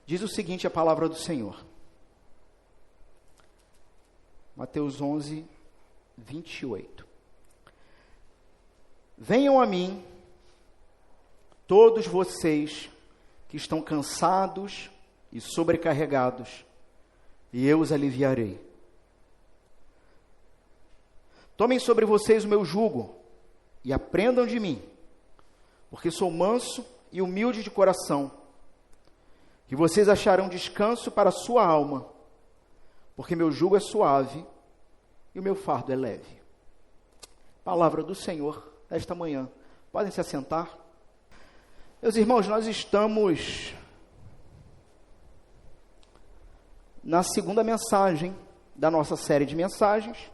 Diz o seguinte a palavra do Senhor. Mateus 11, 28. Venham a mim, todos vocês que estão cansados e sobrecarregados, e eu os aliviarei. Tomem sobre vocês o meu jugo e aprendam de mim, porque sou manso e humilde de coração, que vocês acharão descanso para a sua alma, porque meu jugo é suave e o meu fardo é leve. Palavra do Senhor esta manhã. Podem se assentar. Meus irmãos, nós estamos na segunda mensagem da nossa série de mensagens,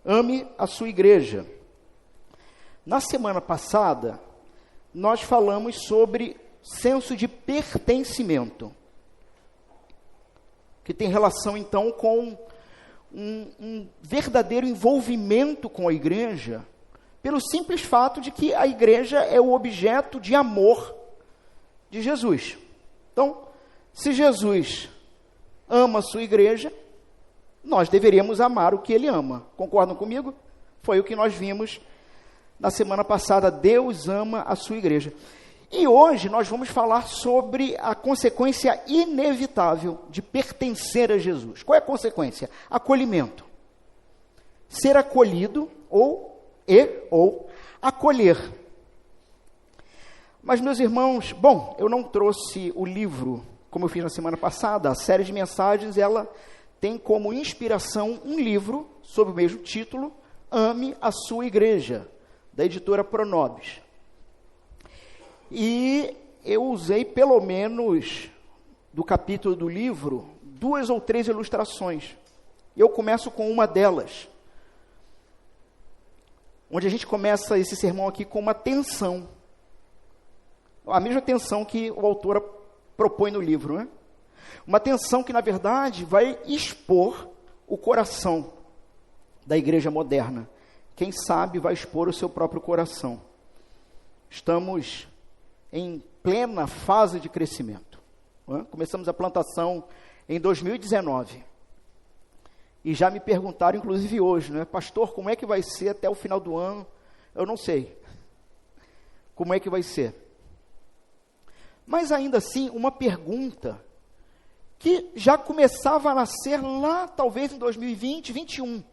Ame a sua igreja. Na semana passada, nós falamos sobre senso de pertencimento, que tem relação então com um verdadeiro envolvimento com a igreja, pelo simples fato de que a igreja é o objeto de amor de Jesus. Então, se Jesus ama a sua igreja, nós deveríamos amar o que ele ama. Concordam comigo? Foi o que nós vimos na semana passada. Deus ama a sua igreja. E hoje nós vamos falar sobre a consequência inevitável de pertencer a Jesus. Qual é a consequência? Acolhimento. Ser acolhido ou acolher. Mas, meus irmãos, bom, eu não trouxe o livro, como eu fiz na semana passada. A série de mensagens, ela tem como inspiração um livro sob o mesmo título, Ame a Sua Igreja, da editora Pronobis. E eu usei pelo menos do capítulo do livro 2 ou 3 ilustrações. Eu começo com uma delas, onde a gente começa esse sermão aqui com uma tensão. A mesma tensão que o autor propõe no livro, né? Uma tensão que, na verdade, vai expor o coração da igreja moderna. Quem sabe vai expor o seu próprio coração. Estamos em plena fase de crescimento. Né? Começamos a plantação em 2019. E já me perguntaram, inclusive hoje, né? Pastor, como é que vai ser até o final do ano? Eu não sei. Como é que vai ser? Mas ainda assim, uma pergunta que já começava a nascer lá, talvez em 2020, 2021.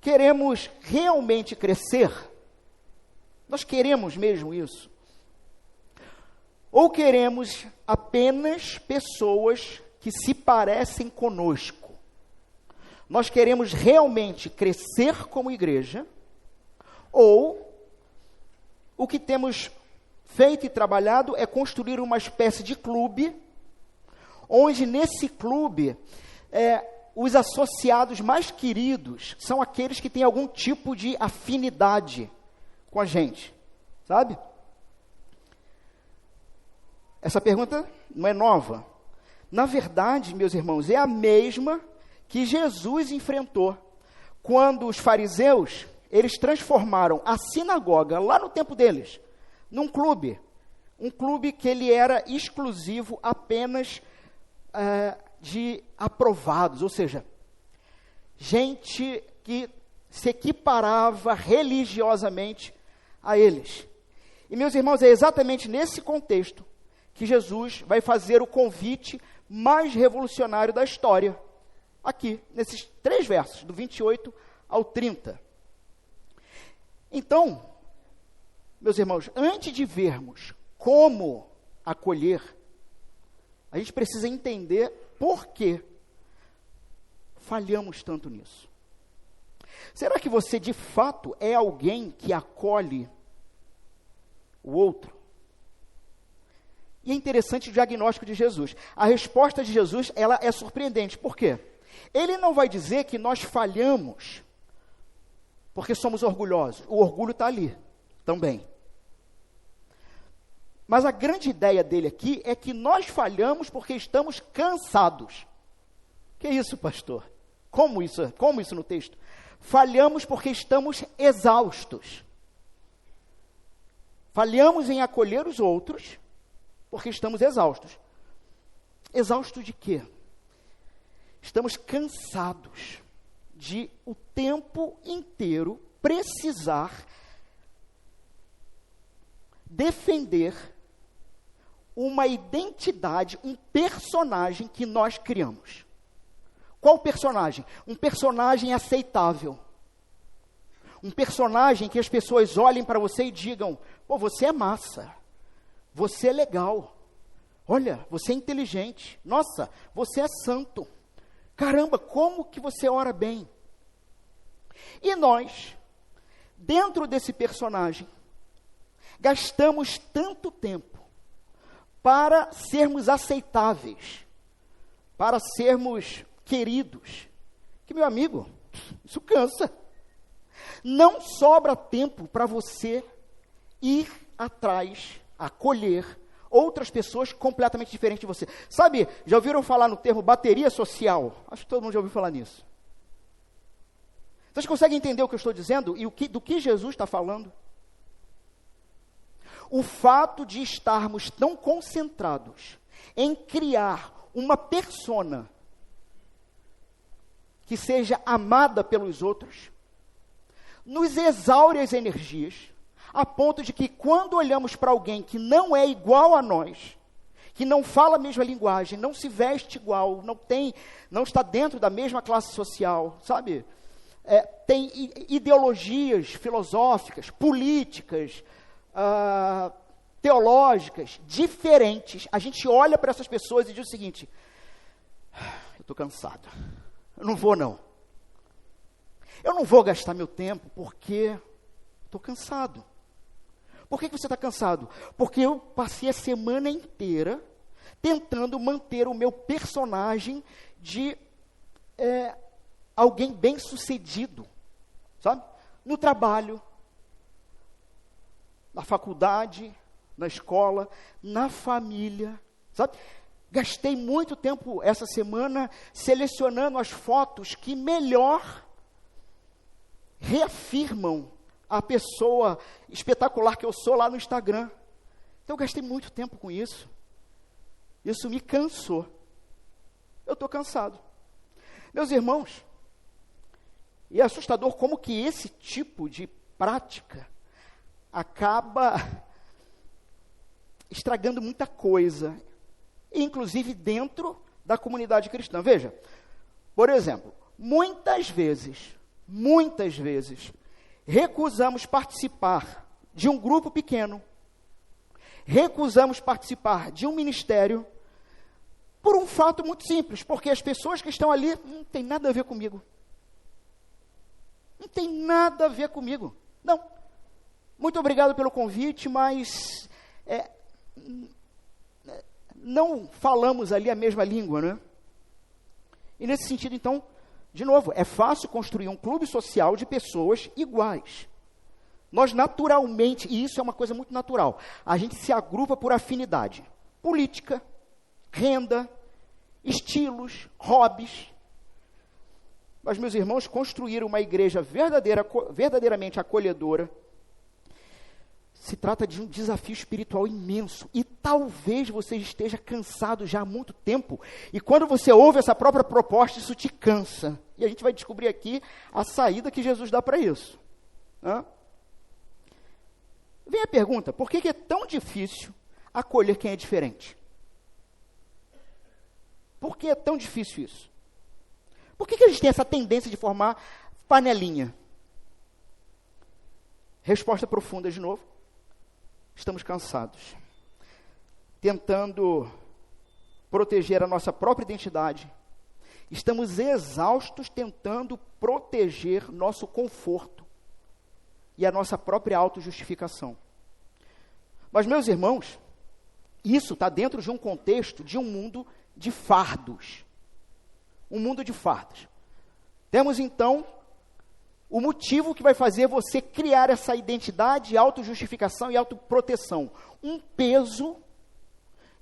Queremos realmente crescer? Nós queremos mesmo isso? Ou queremos apenas pessoas que se parecem conosco? Nós queremos realmente crescer como igreja? Ou o que temos feito e trabalhado é construir uma espécie de clube, onde nesse clube, os associados mais queridos são aqueles que têm algum tipo de afinidade com a gente, sabe? Essa pergunta não é nova. Na verdade, meus irmãos, é a mesma que Jesus enfrentou quando os fariseus, eles transformaram a sinagoga, lá no tempo deles, num clube. Um clube que ele era exclusivo apenas de aprovados, ou seja, gente que se equiparava religiosamente a eles. E, meus irmãos, é exatamente nesse contexto que Jesus vai fazer o convite mais revolucionário da história, aqui, nesses 3 versos, do 28 ao 30. Então, meus irmãos, antes de vermos como acolher, a gente precisa entender por que falhamos tanto nisso. Será que você, de fato, é alguém que acolhe o outro? E é interessante o diagnóstico de Jesus. A resposta de Jesus, ela é surpreendente. Por quê? Ele não vai dizer que nós falhamos porque somos orgulhosos. O orgulho está ali também. Mas a grande ideia dele aqui é que nós falhamos porque estamos cansados. Que isso, pastor? Como isso no texto? Falhamos porque estamos exaustos. Falhamos em acolher os outros porque estamos exaustos. Exaustos de quê? Estamos cansados de o tempo inteiro precisar defender uma identidade, um personagem que nós criamos. Qual personagem? Um personagem aceitável. Um personagem que as pessoas olhem para você e digam: pô, você é massa, você é legal, olha, você é inteligente, nossa, você é santo, caramba, como que você ora bem. E nós, dentro desse personagem, gastamos tanto tempo para sermos aceitáveis, para sermos queridos, que, meu amigo, isso cansa. Não sobra tempo para você ir atrás, acolher outras pessoas completamente diferentes de você. Sabe, já ouviram falar no termo bateria social? Acho que todo mundo já ouviu falar nisso. Vocês conseguem entender o que eu estou dizendo e do que Jesus está falando? O fato de estarmos tão concentrados em criar uma persona que seja amada pelos outros, nos exaure as energias, a ponto de que quando olhamos para alguém que não é igual a nós, que não fala a mesma linguagem, não se veste igual, não está dentro da mesma classe social, sabe? Tem ideologias filosóficas, políticas, teológicas, diferentes. A gente olha para essas pessoas e diz o seguinte: eu estou cansado, eu não vou não. Eu não vou gastar meu tempo porque estou cansado. Por que você está cansado? Porque eu passei a semana inteira tentando manter o meu personagem de alguém bem-sucedido, sabe? No trabalho, na faculdade, na escola, na família, sabe? Gastei muito tempo essa semana selecionando as fotos que melhor reafirmam a pessoa espetacular que eu sou lá no Instagram. Então eu gastei muito tempo com isso. Isso me cansou. Eu estou cansado. Meus irmãos, e é assustador como que esse tipo de prática acaba estragando muita coisa, inclusive dentro da comunidade cristã. Veja, por exemplo, muitas vezes, recusamos participar de um grupo pequeno, recusamos participar de um ministério, por um fato muito simples, porque as pessoas que estão ali não tem nada a ver comigo. Não tem nada a ver comigo. Não. Muito obrigado pelo convite, mas não falamos ali a mesma língua, né? E nesse sentido, então, de novo, é fácil construir um clube social de pessoas iguais. Nós naturalmente, e isso é uma coisa muito natural, a gente se agrupa por afinidade. Política, renda, estilos, hobbies. Mas, meus irmãos, construir uma igreja verdadeiramente acolhedora se trata de um desafio espiritual imenso. E talvez você esteja cansado já há muito tempo. E quando você ouve essa própria proposta, isso te cansa. E a gente vai descobrir aqui a saída que Jesus dá para isso. Vem a pergunta: por que é tão difícil acolher quem é diferente? Por que é tão difícil isso? Por que a gente tem essa tendência de formar panelinha? Resposta profunda de novo. Estamos cansados, tentando proteger a nossa própria identidade. Estamos exaustos tentando proteger nosso conforto e a nossa própria autojustificação. Mas, meus irmãos, isso está dentro de um contexto de um mundo de fardos. Um mundo de fardos. Temos, então, o motivo que vai fazer você criar essa identidade, autojustificação e autoproteção. Um peso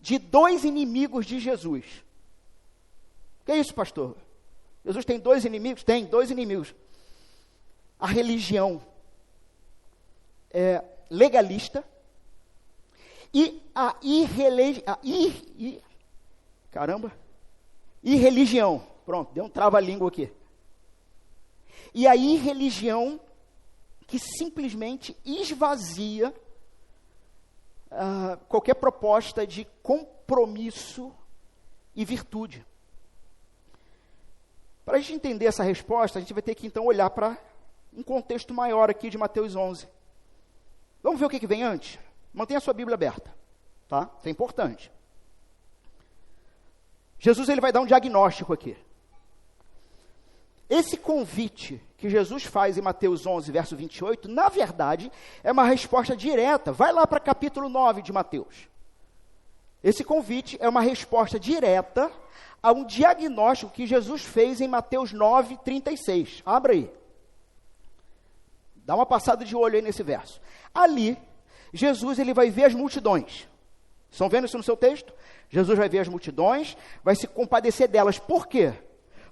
de dois inimigos de Jesus. O que é isso, pastor? Jesus tem dois inimigos? Tem, dois inimigos. A religião legalista E a irreligião. Pronto, deu um trava-língua aqui. E a irreligião que simplesmente esvazia qualquer proposta de compromisso e virtude. Para a gente entender essa resposta, a gente vai ter que então olhar para um contexto maior aqui de Mateus 11. Vamos ver o que vem antes? Mantenha a sua Bíblia aberta, tá? Isso é importante. Jesus ele vai dar um diagnóstico aqui. Esse convite que Jesus faz em Mateus 11, verso 28, na verdade, é uma resposta direta. Vai lá para capítulo 9 de Mateus. Esse convite é uma resposta direta a um diagnóstico que Jesus fez em Mateus 9, 36. Abra aí. Dá uma passada de olho aí nesse verso. Ali, Jesus ele vai ver as multidões. Estão vendo isso no seu texto? Jesus vai ver as multidões, vai se compadecer delas. Por quê?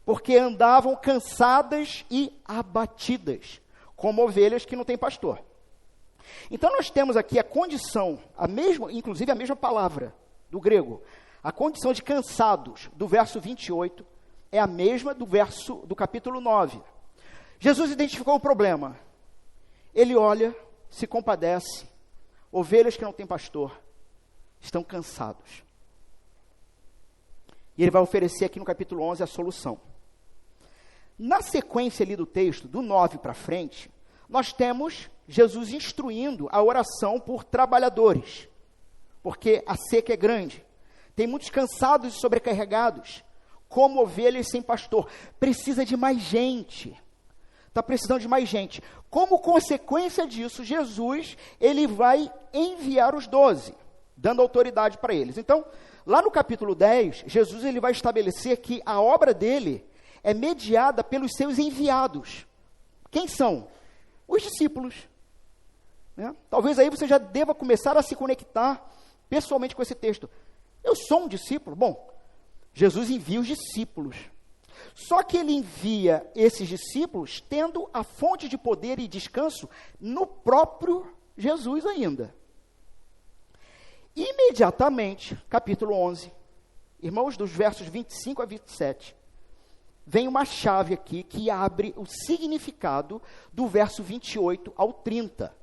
Porque andavam cansadas e abatidas, como ovelhas que não têm pastor. Então nós temos aqui a condição, inclusive a mesma palavra do grego, a condição de cansados do verso 28 é a mesma do capítulo 9. Jesus identificou o problema. Ele olha, se compadece, ovelhas que não têm pastor, estão cansados. E ele vai oferecer aqui no capítulo 11 a solução. Na sequência ali do texto, do 9 para frente, nós temos Jesus instruindo a oração por trabalhadores, porque a seca é grande. Tem muitos cansados e sobrecarregados, como ovelhas sem pastor. Precisa de mais gente. Está precisando de mais gente. Como consequência disso, Jesus ele vai enviar os 12, dando autoridade para eles. Então, lá no capítulo 10, Jesus ele vai estabelecer que a obra dele é mediada pelos seus enviados. Quem são? Os discípulos. Né? Talvez aí você já deva começar a se conectar pessoalmente com esse texto. Eu sou um discípulo? Bom, Jesus envia os discípulos. Só que ele envia esses discípulos tendo a fonte de poder e descanso no próprio Jesus ainda. Imediatamente, capítulo 11, irmãos, dos versos 25 a 27, vem uma chave aqui que abre o significado do verso 28 ao 30.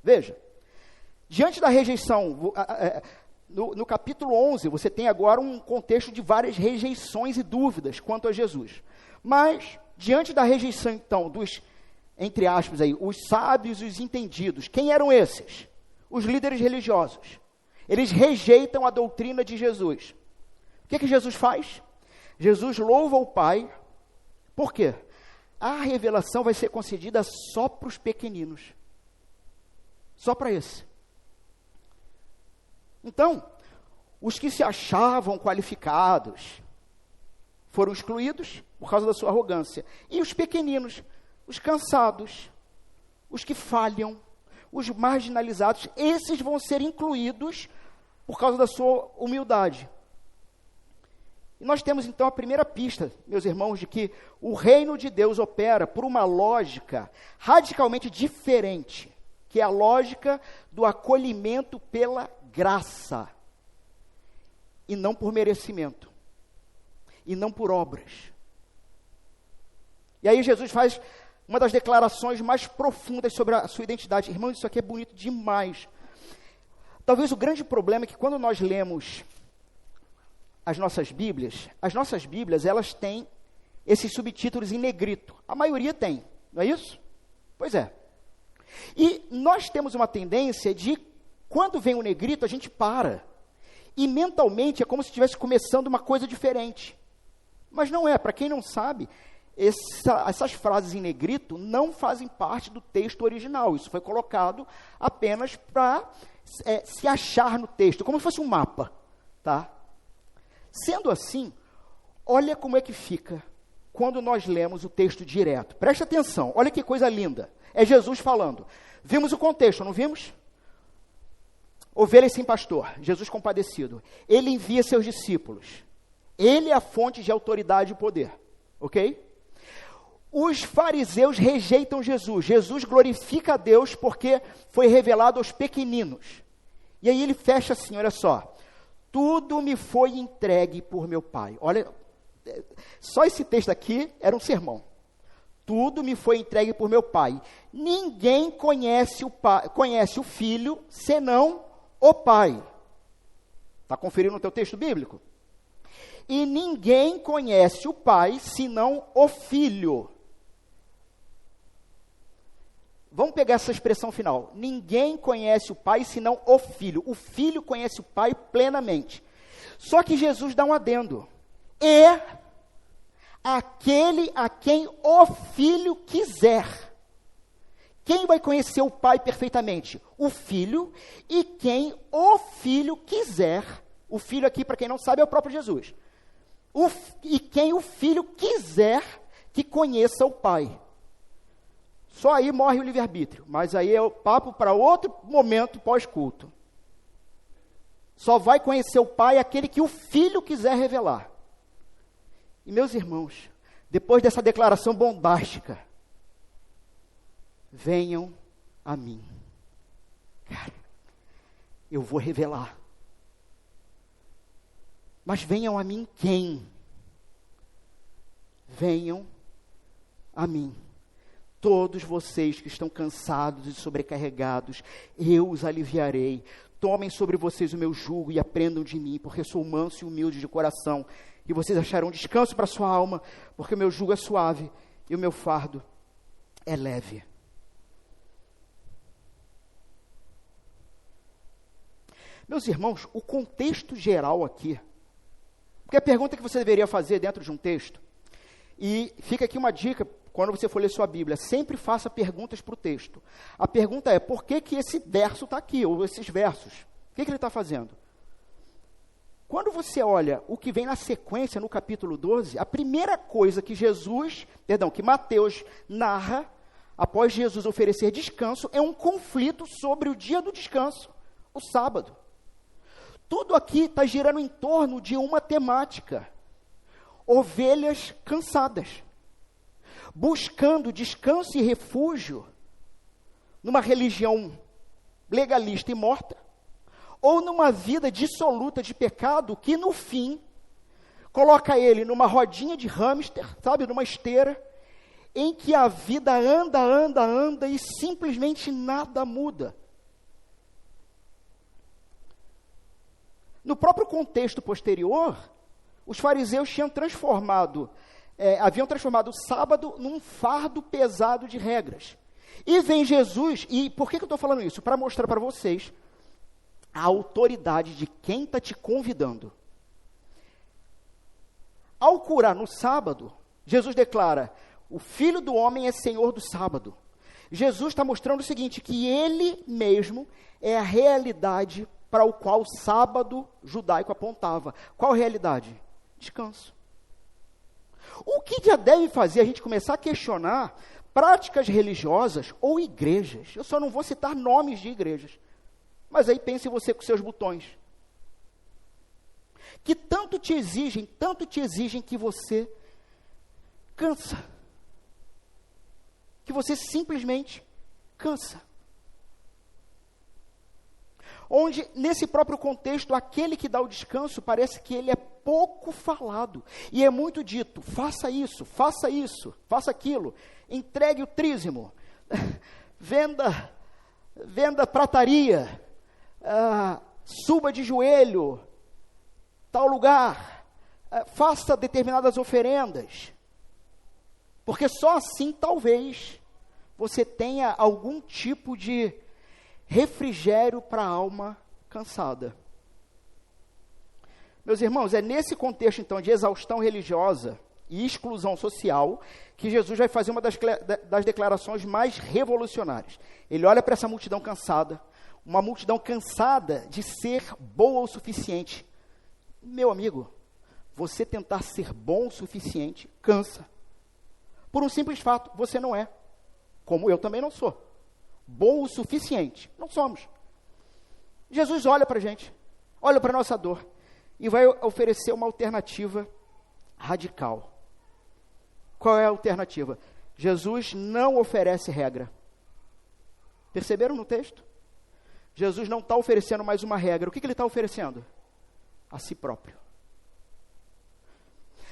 Veja, diante da rejeição, no capítulo 11, você tem agora um contexto de várias rejeições e dúvidas quanto a Jesus. Mas, diante da rejeição, então, dos, entre aspas, aí, os sábios e os entendidos, quem eram esses? Os líderes religiosos. Eles rejeitam a doutrina de Jesus. O que Jesus faz? Jesus louva o Pai. Por quê? A revelação vai ser concedida só para os pequeninos. Só para esse. Então, os que se achavam qualificados foram excluídos por causa da sua arrogância. E os pequeninos, os cansados, os que falham, os marginalizados, esses vão ser incluídos por causa da sua humildade. E nós temos então a primeira pista, meus irmãos, de que o reino de Deus opera por uma lógica radicalmente diferente, que é a lógica do acolhimento pela graça, e não por merecimento, e não por obras. E aí Jesus faz uma das declarações mais profundas sobre a sua identidade. Irmãos, isso aqui é bonito demais. Talvez o grande problema é que quando nós lemos as nossas Bíblias, elas têm esses subtítulos em negrito. A maioria tem, não é isso? Pois é. E nós temos uma tendência de, quando vem o negrito, a gente para. E mentalmente é como se estivesse começando uma coisa diferente. Mas não é. Para quem não sabe, essas frases em negrito não fazem parte do texto original. Isso foi colocado apenas para se achar no texto, como se fosse um mapa, tá? Sendo assim, olha como é que fica quando nós lemos o texto direto. Preste atenção, olha que coisa linda. É Jesus falando. Vimos o contexto, não vimos? Ovelhas sem pastor, Jesus compadecido. Ele envia seus discípulos. Ele é a fonte de autoridade e poder, ok? Os fariseus rejeitam Jesus. Jesus glorifica a Deus porque foi revelado aos pequeninos. E aí ele fecha assim, olha só. Tudo me foi entregue por meu Pai. Olha, só esse texto aqui era um sermão. Tudo me foi entregue por meu Pai. Ninguém conhece o Filho, senão o Pai. Está conferindo o teu texto bíblico? E ninguém conhece o Pai, senão o Filho. Vamos pegar essa expressão final. Ninguém conhece o Pai, senão o Filho. O Filho conhece o Pai plenamente. Só que Jesus dá um adendo. E aquele a quem o Filho quiser. Quem vai conhecer o Pai perfeitamente? O Filho. E quem o Filho quiser. O Filho aqui, para quem não sabe, é o próprio Jesus. E quem o Filho quiser que conheça o Pai. Só aí morre o livre-arbítrio. Mas aí é o papo para outro momento pós-culto. Só vai conhecer o Pai aquele que o Filho quiser revelar. E meus irmãos, depois dessa declaração bombástica, venham a mim. Cara, eu vou revelar. Mas venham a mim quem? Venham a mim. Todos vocês que estão cansados e sobrecarregados, eu os aliviarei. Tomem sobre vocês o meu jugo e aprendam de mim, porque sou manso e humilde de coração. E vocês acharão descanso para a sua alma, porque o meu jugo é suave e o meu fardo é leve. Meus irmãos, o contexto geral aqui, porque a pergunta que você deveria fazer dentro de um texto, e fica aqui uma dica, quando você for ler sua Bíblia, sempre faça perguntas para o texto. A pergunta é, por que esse verso está aqui, ou esses versos? O que ele está fazendo? Quando você olha o que vem na sequência, no capítulo 12, a primeira coisa que que Mateus narra, após Jesus oferecer descanso, é um conflito sobre o dia do descanso, o sábado. Tudo aqui está girando em torno de uma temática. Ovelhas cansadas, buscando descanso e refúgio numa religião legalista e morta, ou numa vida dissoluta de pecado que, no fim, coloca ele numa rodinha de hamster, sabe, numa esteira, em que a vida anda e simplesmente nada muda. No próprio contexto posterior, os fariseus haviam transformado o sábado num fardo pesado de regras. E vem Jesus, e por que eu estou falando isso? Para mostrar para vocês a autoridade de quem está te convidando. Ao curar no sábado, Jesus declara, o Filho do Homem é Senhor do sábado. Jesus está mostrando o seguinte, que Ele mesmo é a realidade para o qual o sábado judaico apontava. Qual realidade? Descanso. O que já deve fazer a gente começar a questionar práticas religiosas ou igrejas? Eu só não vou citar nomes de igrejas, mas aí pense você com seus botões, que tanto te exigem que você cansa, que você simplesmente cansa. Onde, nesse próprio contexto, aquele que dá o descanso, parece que ele é pouco falado, e é muito dito, faça isso, faça aquilo, entregue o trízimo, venda prataria, suba de joelho, tal lugar, faça determinadas oferendas, porque só assim, talvez, você tenha algum tipo de refrigério para a alma cansada. Meus irmãos, é nesse contexto, então, de exaustão religiosa e exclusão social, que Jesus vai fazer uma das declarações mais revolucionárias. Ele olha para essa multidão cansada, uma multidão cansada de ser boa o suficiente. Meu amigo, você tentar ser bom o suficiente, cansa. Por um simples fato, você não é, como eu também não sou. Bom o suficiente. Não somos. Jesus olha para a gente, olha para a nossa dor, e vai oferecer uma alternativa radical. Qual é a alternativa? Jesus não oferece regra. Perceberam no texto? Jesus não está oferecendo mais uma regra. O que ele está oferecendo? A si próprio.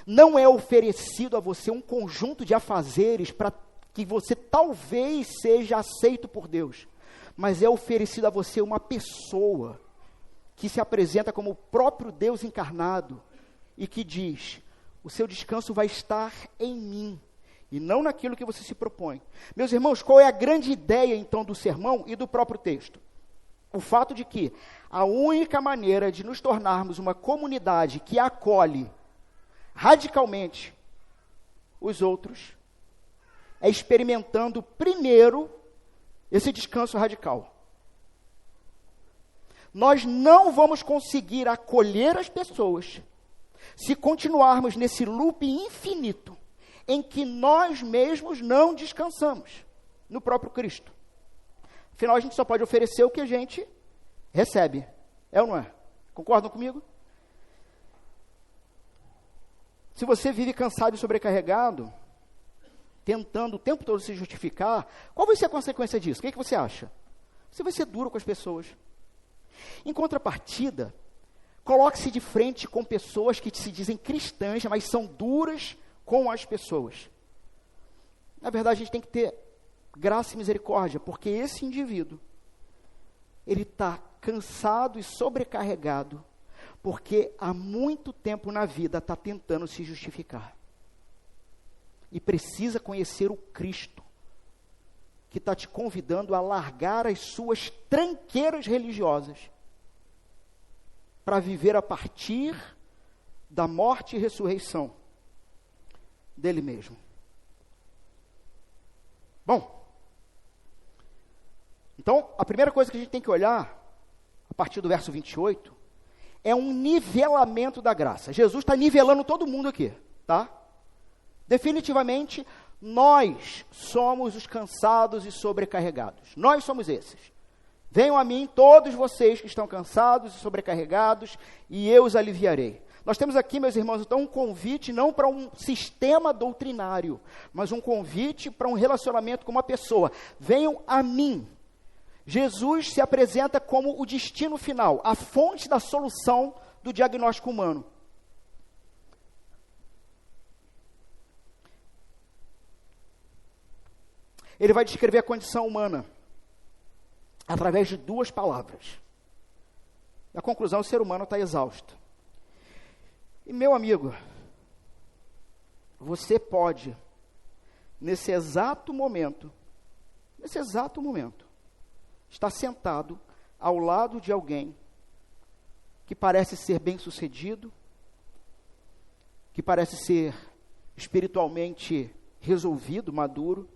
Não é oferecido a você um conjunto de afazeres para que você talvez seja aceito por Deus, mas é oferecido a você uma pessoa que se apresenta como o próprio Deus encarnado e que diz: o seu descanso vai estar em mim e não naquilo que você se propõe. Meus irmãos, qual é a grande ideia então do sermão e do próprio texto? O fato de que a única maneira de nos tornarmos uma comunidade que acolhe radicalmente os outros é experimentando primeiro esse descanso radical. Nós não vamos conseguir acolher as pessoas se continuarmos nesse loop infinito em que nós mesmos não descansamos no próprio Cristo. Afinal, a gente só pode oferecer o que a gente recebe. É ou não é? Concordam comigo? Se você vive cansado e sobrecarregado, tentando o tempo todo se justificar, qual vai ser a consequência disso? O que você acha? Você vai ser duro com as pessoas. Em contrapartida, coloque-se de frente com pessoas que se dizem cristãs, mas são duras com as pessoas. Na verdade, a gente tem que ter graça e misericórdia, porque esse indivíduo, ele está cansado e sobrecarregado, porque há muito tempo na vida está tentando se justificar. E precisa conhecer o Cristo, que está te convidando a largar as suas tranqueiras religiosas, para viver a partir da morte e ressurreição dele mesmo. Bom, então, a primeira coisa que a gente tem que olhar, a partir do verso 28, é um nivelamento da graça. Jesus está nivelando todo mundo aqui, tá? Definitivamente, nós somos os cansados e sobrecarregados. Nós somos esses. Venham a mim todos vocês que estão cansados e sobrecarregados, e eu os aliviarei. Nós temos aqui, meus irmãos, então um convite não para um sistema doutrinário, mas um convite para um relacionamento com uma pessoa. Venham a mim. Jesus se apresenta como o destino final, a fonte da solução do diagnóstico humano. Ele vai descrever a condição humana através de duas palavras. A conclusão, o ser humano está exausto. E, meu amigo, você pode, nesse exato momento, estar sentado ao lado de alguém que parece ser bem-sucedido, que parece ser espiritualmente resolvido, maduro,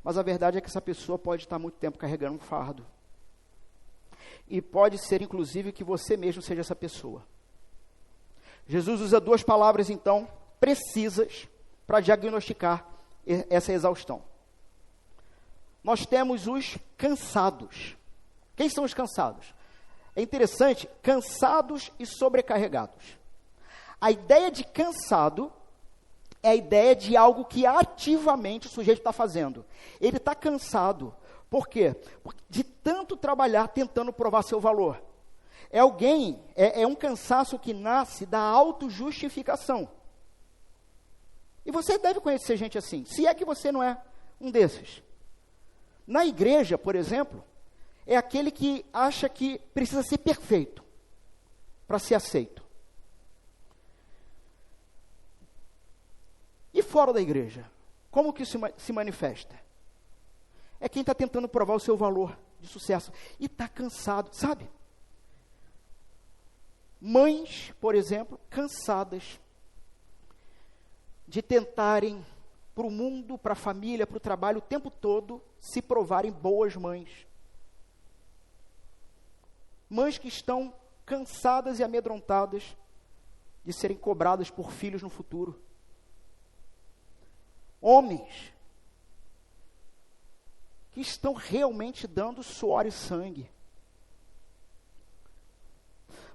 mas a verdade é que essa pessoa pode estar muito tempo carregando um fardo. E pode ser, inclusive, que você mesmo seja essa pessoa. Jesus usa duas palavras, então, precisas para diagnosticar essa exaustão. Nós temos os cansados. Quem são os cansados? É interessante, cansados e sobrecarregados. A ideia de cansado é a ideia de algo que ativamente o sujeito está fazendo. Ele está cansado. Por quê? De tanto trabalhar tentando provar seu valor. É um cansaço que nasce da autojustificação. E você deve conhecer gente assim, se é que você não é um desses. Na igreja, por exemplo, é aquele que acha que precisa ser perfeito para ser aceito. E fora da igreja, como que isso se manifesta? É quem está tentando provar o seu valor de sucesso e está cansado, sabe? Mães, por exemplo, cansadas de tentarem para o mundo, para a família, para o trabalho, o tempo todo, se provarem boas mães. Mães que estão cansadas e amedrontadas de serem cobradas por filhos no futuro. Homens que estão realmente dando suor e sangue.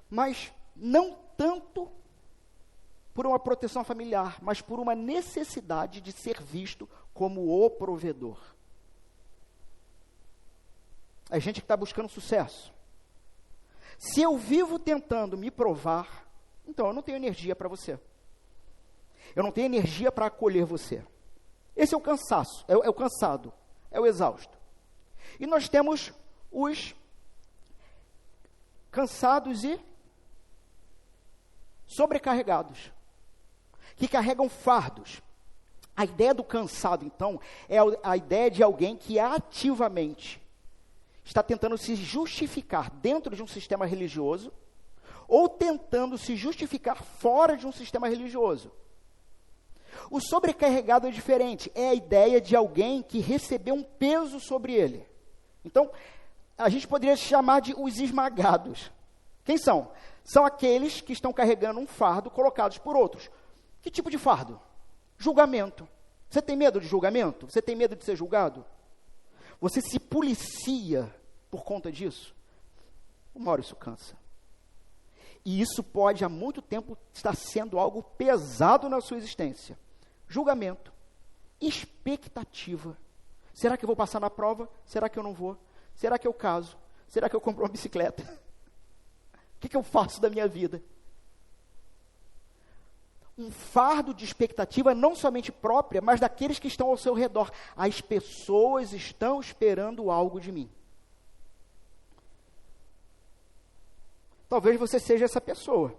Mas não tanto por uma proteção familiar, mas por uma necessidade de ser visto como o provedor. É gente que está buscando sucesso. Se eu vivo tentando me provar, então eu não tenho energia para você. Eu não tenho energia para acolher você. Esse é o cansaço, é o cansado, é o exausto. E nós temos os cansados e sobrecarregados, que carregam fardos. A ideia do cansado, então, é a ideia de alguém que ativamente está tentando se justificar dentro de um sistema religioso ou tentando se justificar fora de um sistema religioso. O sobrecarregado é diferente, é a ideia de alguém que recebeu um peso sobre ele. Então, a gente poderia chamar de os esmagados. Quem são? São aqueles que estão carregando um fardo colocados por outros. Que tipo de fardo? Julgamento. Você tem medo de julgamento? Você tem medo de ser julgado? Você se policia por conta disso? Uma hora isso cansa. E isso pode, há muito tempo, estar sendo algo pesado na sua existência. Julgamento. Expectativa. Será que eu vou passar na prova? Será que eu não vou? Será que eu caso? Será que eu compro uma bicicleta? O que eu faço da minha vida? Um fardo de expectativa não somente própria, mas daqueles que estão ao seu redor. As pessoas estão esperando algo de mim. Talvez você seja essa pessoa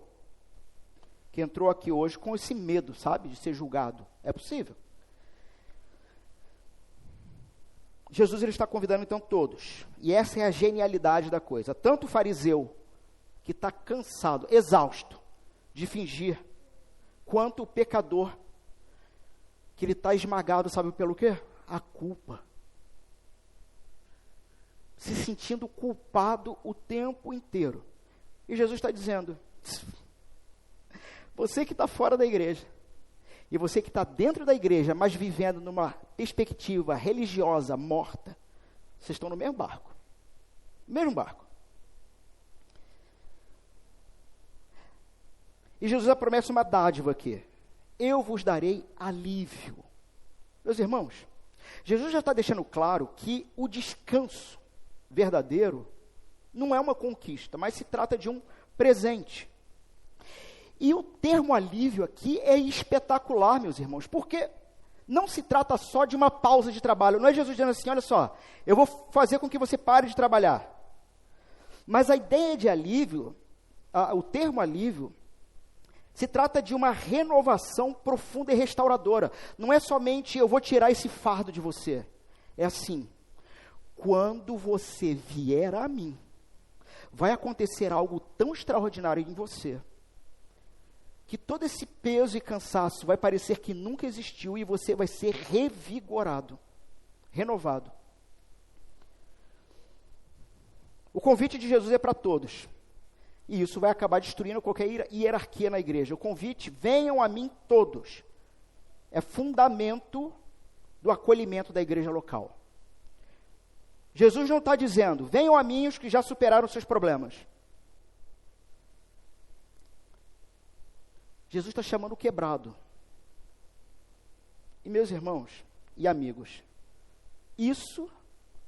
que entrou aqui hoje com esse medo, sabe, de ser julgado. É possível. Jesus ele está convidando então todos. E essa é a genialidade da coisa. Tanto o fariseu que está cansado, exausto de fingir, quanto o pecador que ele está esmagado, sabe pelo quê? A culpa. Se sentindo culpado o tempo inteiro. E Jesus está dizendo, você que está fora da igreja, e você que está dentro da igreja, mas vivendo numa perspectiva religiosa morta, vocês estão no mesmo barco. Mesmo barco. E Jesus promete uma dádiva aqui. Eu vos darei alívio. Meus irmãos, Jesus já está deixando claro que o descanso verdadeiro não é uma conquista, mas se trata de um presente. E o termo alívio aqui é espetacular, meus irmãos, porque não se trata só de uma pausa de trabalho. Não é Jesus dizendo assim, olha só, eu vou fazer com que você pare de trabalhar. Mas a ideia de alívio, o termo alívio, se trata de uma renovação profunda e restauradora. Não é somente eu vou tirar esse fardo de você. É assim, quando você vier a mim, vai acontecer algo tão extraordinário em você, que todo esse peso e cansaço vai parecer que nunca existiu e você vai ser revigorado, renovado. O convite de Jesus é para todos. E isso vai acabar destruindo qualquer hierarquia na igreja. O convite, venham a mim todos. É fundamento do acolhimento da igreja local. Jesus não está dizendo, venham a mim os que já superaram seus problemas. Jesus está chamando o quebrado. E meus irmãos e amigos, isso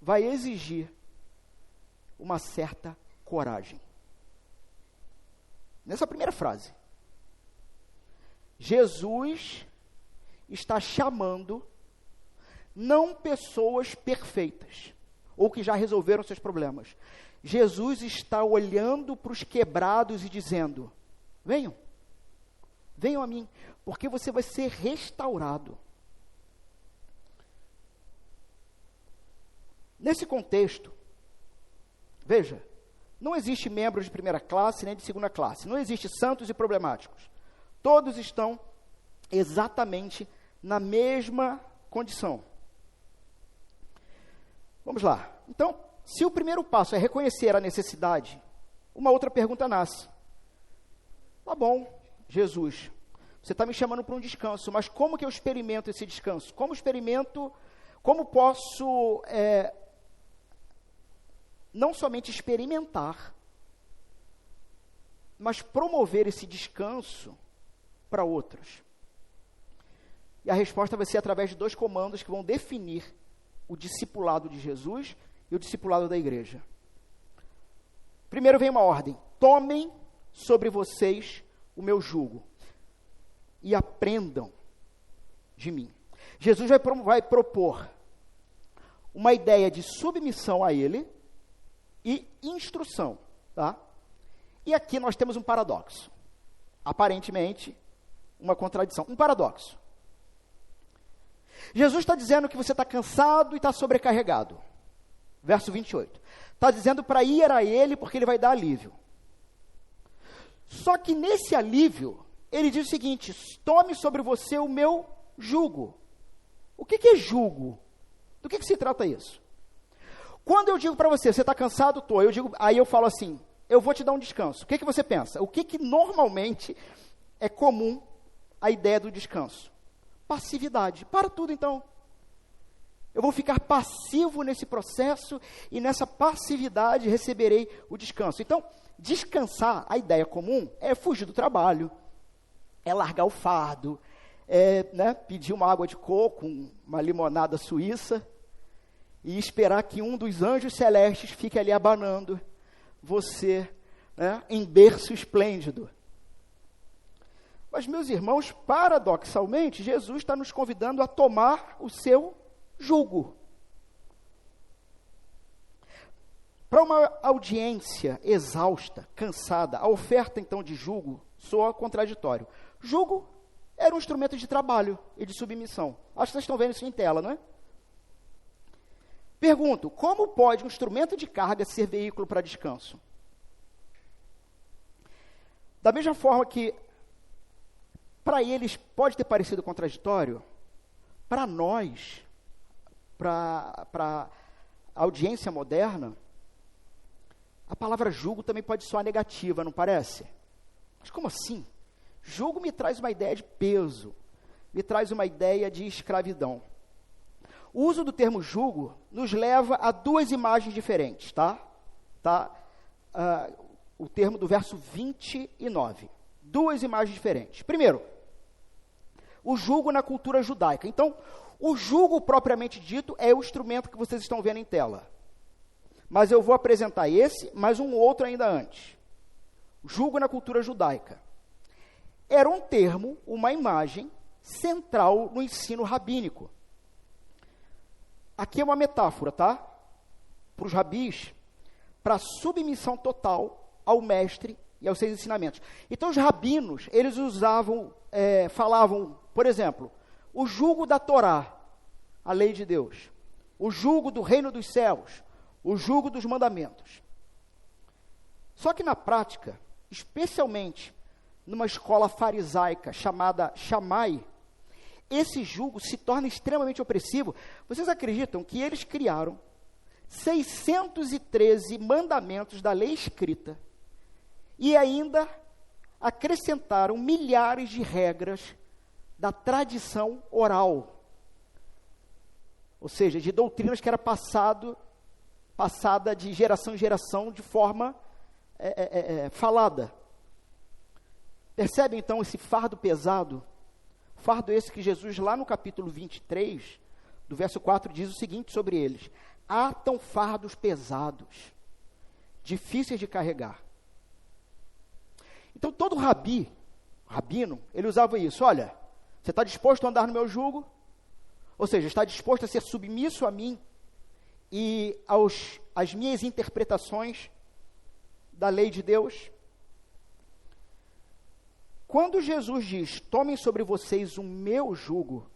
vai exigir uma certa coragem. Nessa primeira frase, Jesus está chamando não pessoas perfeitas, ou que já resolveram seus problemas. Jesus está olhando para os quebrados e dizendo, venham a mim, porque você vai ser restaurado. Nesse contexto, veja, não existe membros de primeira classe nem de segunda classe. Não existe santos e problemáticos. Todos estão exatamente na mesma condição. Vamos lá. Então, se o primeiro passo é reconhecer a necessidade, uma outra pergunta nasce. Tá bom, Jesus, você está me chamando para um descanso, mas como que eu experimento esse descanso? Como posso não somente experimentar, mas promover esse descanso para outros? E a resposta vai ser através de 2 comandos que vão definir o discipulado de Jesus e o discipulado da igreja. Primeiro vem uma ordem: tomem sobre vocês o meu jugo e aprendam de mim. Jesus vai propor uma ideia de submissão a ele e instrução, tá? E aqui nós temos um paradoxo. Aparentemente, uma contradição. Um paradoxo. Jesus está dizendo que você está cansado e está sobrecarregado. Verso 28. Está dizendo para ir a ele porque ele vai dar alívio. Só que nesse alívio, ele diz o seguinte: tome sobre você o meu jugo. O que é jugo? Do que se trata isso? Quando eu digo para você, você está cansado? Estou. Aí eu falo assim, eu vou te dar um descanso. O que você pensa? O que normalmente é comum a ideia do descanso? Passividade. Para tudo então. Eu vou ficar passivo nesse processo e nessa passividade receberei o descanso. Então, descansar, a ideia comum é fugir do trabalho, é largar o fardo, pedir uma água de coco, uma limonada suíça e esperar que um dos anjos celestes fique ali abanando você, em berço esplêndido. Mas, meus irmãos, paradoxalmente, Jesus está nos convidando a tomar o seu jugo. Para uma audiência exausta, cansada, a oferta, então, de jugo soa contraditório. Jugo era um instrumento de trabalho e de submissão. Acho que vocês estão vendo isso em tela, não é? Pergunto, como pode um instrumento de carga ser veículo para descanso? Da mesma forma que para eles pode ter parecido contraditório, para nós, para a audiência moderna, a palavra jugo também pode soar negativa, não parece? Mas como assim? Jugo me traz uma ideia de peso, me traz uma ideia de escravidão. O uso do termo jugo nos leva a duas imagens diferentes, tá? O termo do verso 29. Duas imagens diferentes. Primeiro, o jugo na cultura judaica. Então, o jugo propriamente dito é o instrumento que vocês estão vendo em tela. Mas eu vou apresentar esse, mas um outro ainda antes. Jugo na cultura judaica. Era um termo, uma imagem central no ensino rabínico. Aqui é uma metáfora, tá? Para os rabis, para a submissão total ao mestre e aos seus ensinamentos. Então, os rabinos, eles falavam, por exemplo, o jugo da Torá, a lei de Deus, o jugo do reino dos céus, o jugo dos mandamentos. Só que na prática, especialmente numa escola farisaica chamada Shammai, esse jugo se torna extremamente opressivo. Vocês acreditam que eles criaram 613 mandamentos da lei escrita e ainda acrescentaram milhares de regras da tradição oral, ou seja, de doutrinas que era passada de geração em geração de forma falada. Percebem então esse fardo pesado? Fardo esse que Jesus, lá no capítulo 23, do verso 4, diz o seguinte sobre eles: atam fardos pesados, difíceis de carregar. Então, todo rabino, ele usava isso. Olha, você está disposto a andar no meu jugo? Ou seja, está disposto a ser submisso a mim e às minhas interpretações da lei de Deus? Quando Jesus diz, tomem sobre vocês o meu jugo,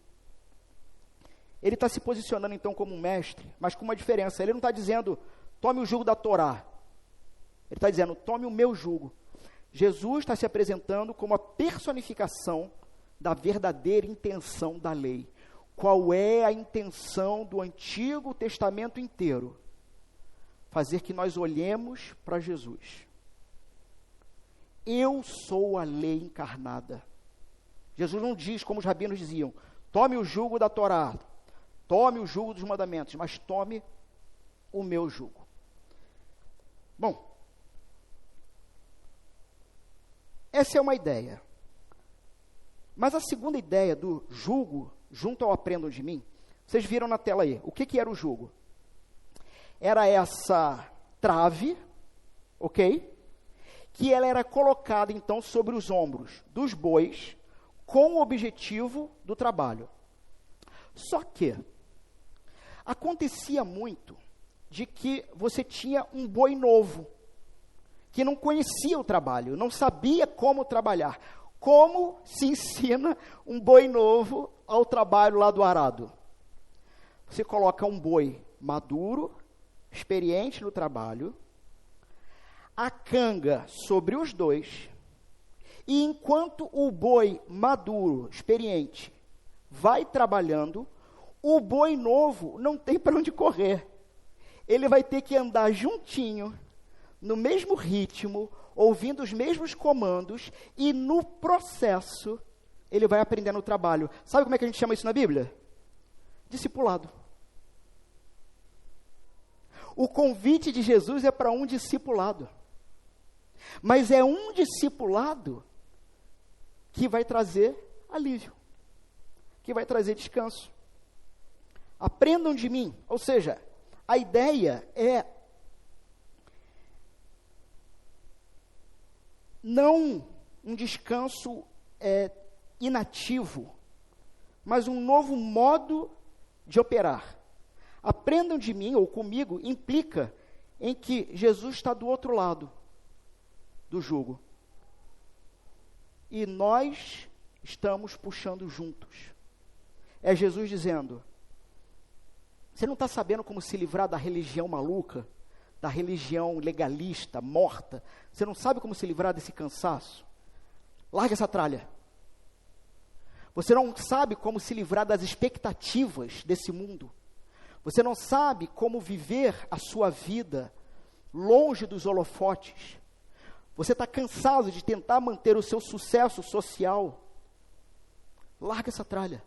ele está se posicionando então como um mestre, mas com uma diferença. Ele não está dizendo, tome o jugo da Torá. Ele está dizendo, tome o meu jugo. Jesus está se apresentando como a personificação da verdadeira intenção da lei. Qual é a intenção do Antigo Testamento inteiro? Fazer que nós olhemos para Jesus. Eu sou a lei encarnada. Jesus não diz, como os rabinos diziam, tome o jugo da Torá, tome o jugo dos mandamentos, mas tome o meu jugo. Bom, essa é uma ideia. Mas a segunda ideia do jugo, junto ao aprendam de mim, vocês viram na tela aí. O que era o jugo? era essa trave, ok? Que ela era colocada, então, sobre os ombros dos bois, com o objetivo do trabalho. Só que acontecia muito de que você tinha um boi novo, que não conhecia o trabalho, não sabia como trabalhar. Como se ensina um boi novo ao trabalho lá do arado? Você coloca um boi maduro, experiente no trabalho, a canga sobre os dois, e enquanto o boi maduro, experiente, vai trabalhando, o boi novo não tem para onde correr. Ele vai ter que andar juntinho, no mesmo ritmo, ouvindo os mesmos comandos, e no processo, ele vai aprendendo o trabalho. Sabe como é que a gente chama isso na Bíblia? Discipulado. O convite de Jesus é para um discipulado. Mas é um discipulado que vai trazer alívio, que vai trazer descanso. Aprendam de mim. Ou seja, a ideia é não um descanso inativo, mas um novo modo de operar. Aprendam de mim ou comigo implica em que Jesus está do outro lado do jugo. E nós estamos puxando juntos. É Jesus dizendo: você não está sabendo como se livrar da religião maluca, da religião legalista, morta? Você não sabe como se livrar desse cansaço? Larga essa tralha. Você não sabe como se livrar das expectativas desse mundo. Você não sabe como viver a sua vida longe dos holofotes. Você está cansado de tentar manter o seu sucesso social. Larga essa tralha.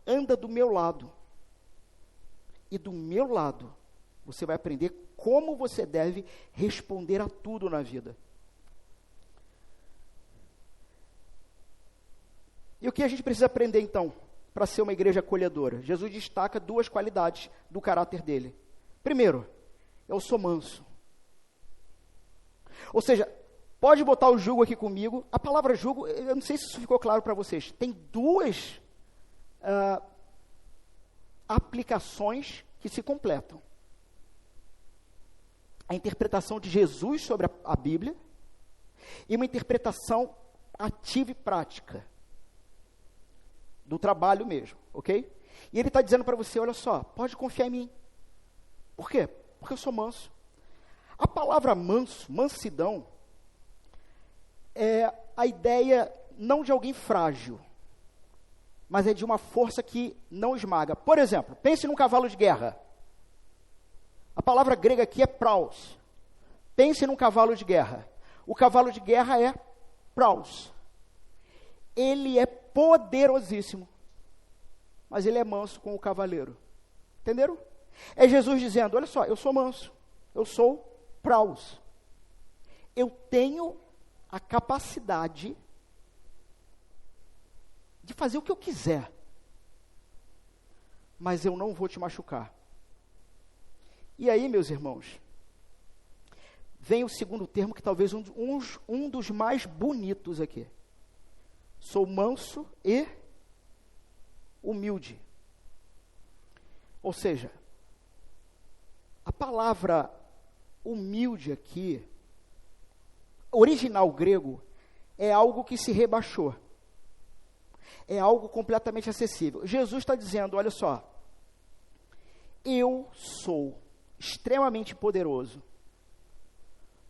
Anda do meu lado. E do meu lado, você vai aprender como você deve responder a tudo na vida. E o que a gente precisa aprender, então, para ser uma igreja acolhedora? Jesus destaca duas qualidades do caráter dele. Primeiro, eu sou manso. Ou seja, pode botar o jugo aqui comigo. A palavra jugo, eu não sei se isso ficou claro para vocês. Tem duas aplicações que se completam. A interpretação de Jesus sobre a Bíblia e uma interpretação ativa e prática do trabalho mesmo, ok? E ele está dizendo para você, olha só, pode confiar em mim. Por quê? Porque eu sou manso. A palavra manso, mansidão, é a ideia não de alguém frágil, mas é de uma força que não esmaga. Por exemplo, pense num cavalo de guerra. A palavra grega aqui é praus. Pense num cavalo de guerra. O cavalo de guerra é praus. Ele é poderosíssimo, mas ele é manso com o cavaleiro. Entenderam? É Jesus dizendo, olha só, eu sou manso, eu sou praus. Eu tenho a capacidade de fazer o que eu quiser, mas eu não vou te machucar. E aí, meus irmãos, vem o segundo termo, que talvez um dos mais bonitos aqui. Sou manso e humilde. Ou seja, a palavra humilde aqui, original grego, é algo que se rebaixou. É algo completamente acessível. Jesus está dizendo, olha só, eu sou extremamente poderoso,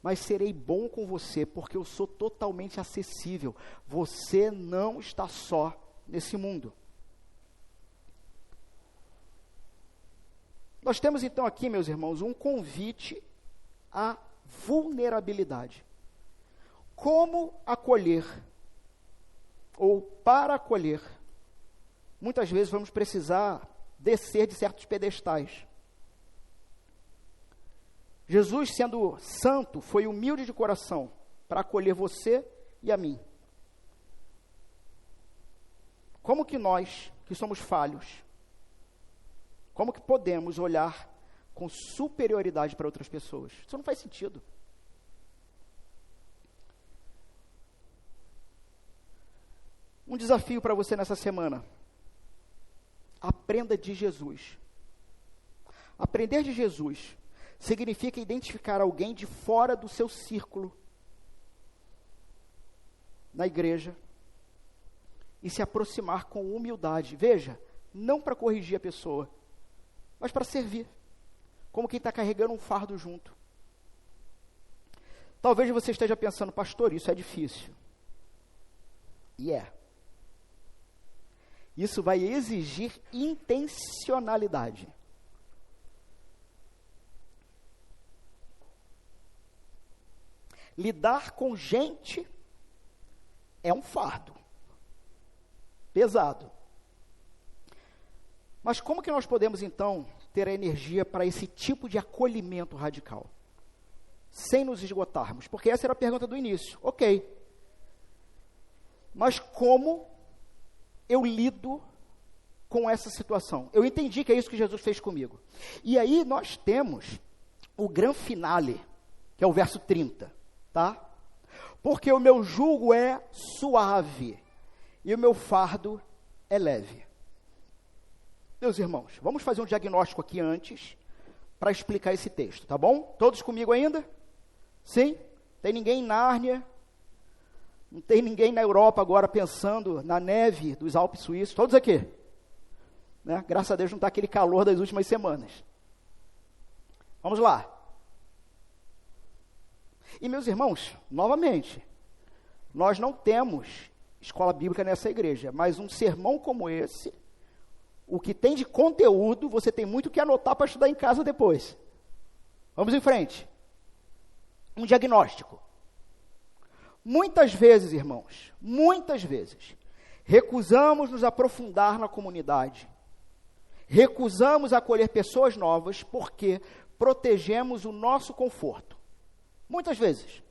mas serei bom com você, porque eu sou totalmente acessível. Você não está só nesse mundo. Nós temos então aqui, meus irmãos, um convite à vulnerabilidade. Como acolher, ou para acolher, muitas vezes vamos precisar descer de certos pedestais. Jesus, sendo santo, foi humilde de coração para acolher você e a mim. Como que nós, que somos falhos, Como que podemos olhar com superioridade para outras pessoas? Isso não faz sentido. Um desafio para você nessa semana. Aprenda de Jesus. Aprender de Jesus significa identificar alguém de fora do seu círculo na igreja e se aproximar com humildade. Veja, não para corrigir a pessoa, mas para servir, como quem está carregando um fardo junto. Talvez você esteja pensando, pastor, isso é difícil. E é. Isso vai exigir intencionalidade. Lidar com gente é um fardo. Pesado. Mas como que nós podemos, então, ter a energia para esse tipo de acolhimento radical? Sem nos esgotarmos. Porque essa era a pergunta do início. Ok. Mas como eu lido com essa situação? Eu entendi que é isso que Jesus fez comigo. E aí nós temos o grande finale, que é o verso 30, tá? Porque o meu jugo é suave e o meu fardo é leve. Meus irmãos, vamos fazer um diagnóstico aqui antes para explicar esse texto, tá bom? Todos comigo ainda? Sim? Tem ninguém em Nárnia? Não tem ninguém na Europa agora pensando na neve dos Alpes suíços? Todos aqui? Né? Graças a Deus não está aquele calor das últimas semanas. Vamos lá. E meus irmãos, novamente, nós não temos escola bíblica nessa igreja, mas um sermão como esse, o que tem de conteúdo, você tem muito que anotar para estudar em casa depois. Vamos em frente. Um diagnóstico. Muitas vezes, irmãos, muitas vezes, recusamos nos aprofundar na comunidade. Recusamos acolher pessoas novas porque protegemos o nosso conforto. Muitas vezes.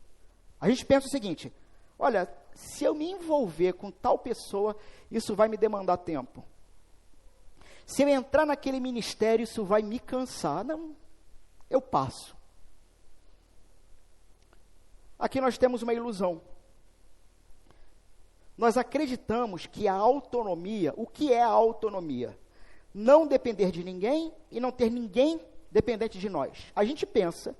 A gente pensa o seguinte, olha, se eu me envolver com tal pessoa, isso vai me demandar tempo. Se eu entrar naquele ministério, isso vai me cansar. Não, eu passo. Aqui nós temos uma ilusão. Nós acreditamos que a autonomia, o que é a autonomia? Não depender de ninguém e não ter ninguém dependente de nós. A gente pensa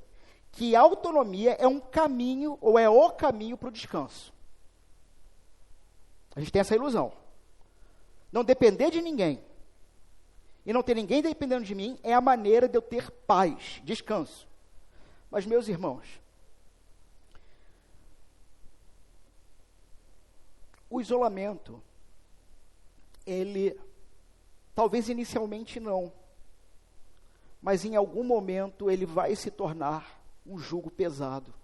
que a autonomia é um caminho, ou é o caminho para o descanso. A gente tem essa ilusão. Não depender de ninguém e não ter ninguém dependendo de mim é a maneira de eu ter paz, descanso. Mas, meus irmãos, o isolamento, ele, talvez inicialmente não, mas em algum momento ele vai se tornar um jugo pesado.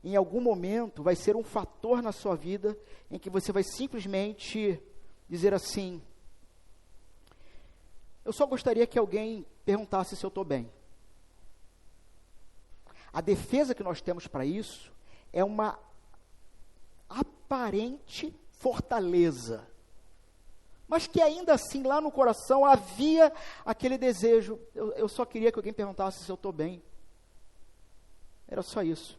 Em algum momento vai ser um fator na sua vida em que você vai simplesmente dizer assim, eu só gostaria que alguém perguntasse se eu estou bem. A defesa que nós temos para isso é uma aparente fortaleza, mas que ainda assim lá no coração havia aquele desejo, eu só queria que alguém perguntasse se eu estou bem. Era só isso.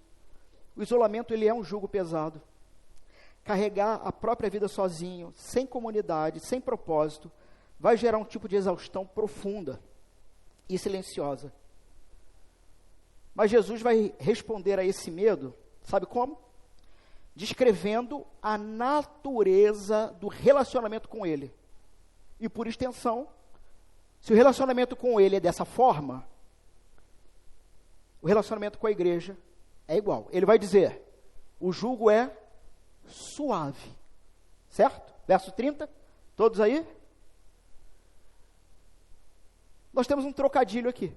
O isolamento, ele é um jugo pesado. Carregar a própria vida sozinho, sem comunidade, sem propósito, vai gerar um tipo de exaustão profunda e silenciosa. Mas Jesus vai responder a esse medo, sabe como? Descrevendo a natureza do relacionamento com Ele. E por extensão, se o relacionamento com Ele é dessa forma, o relacionamento com a igreja é igual. Ele vai dizer, o jugo é suave. Certo? Verso 30, todos aí? Nós temos um trocadilho aqui.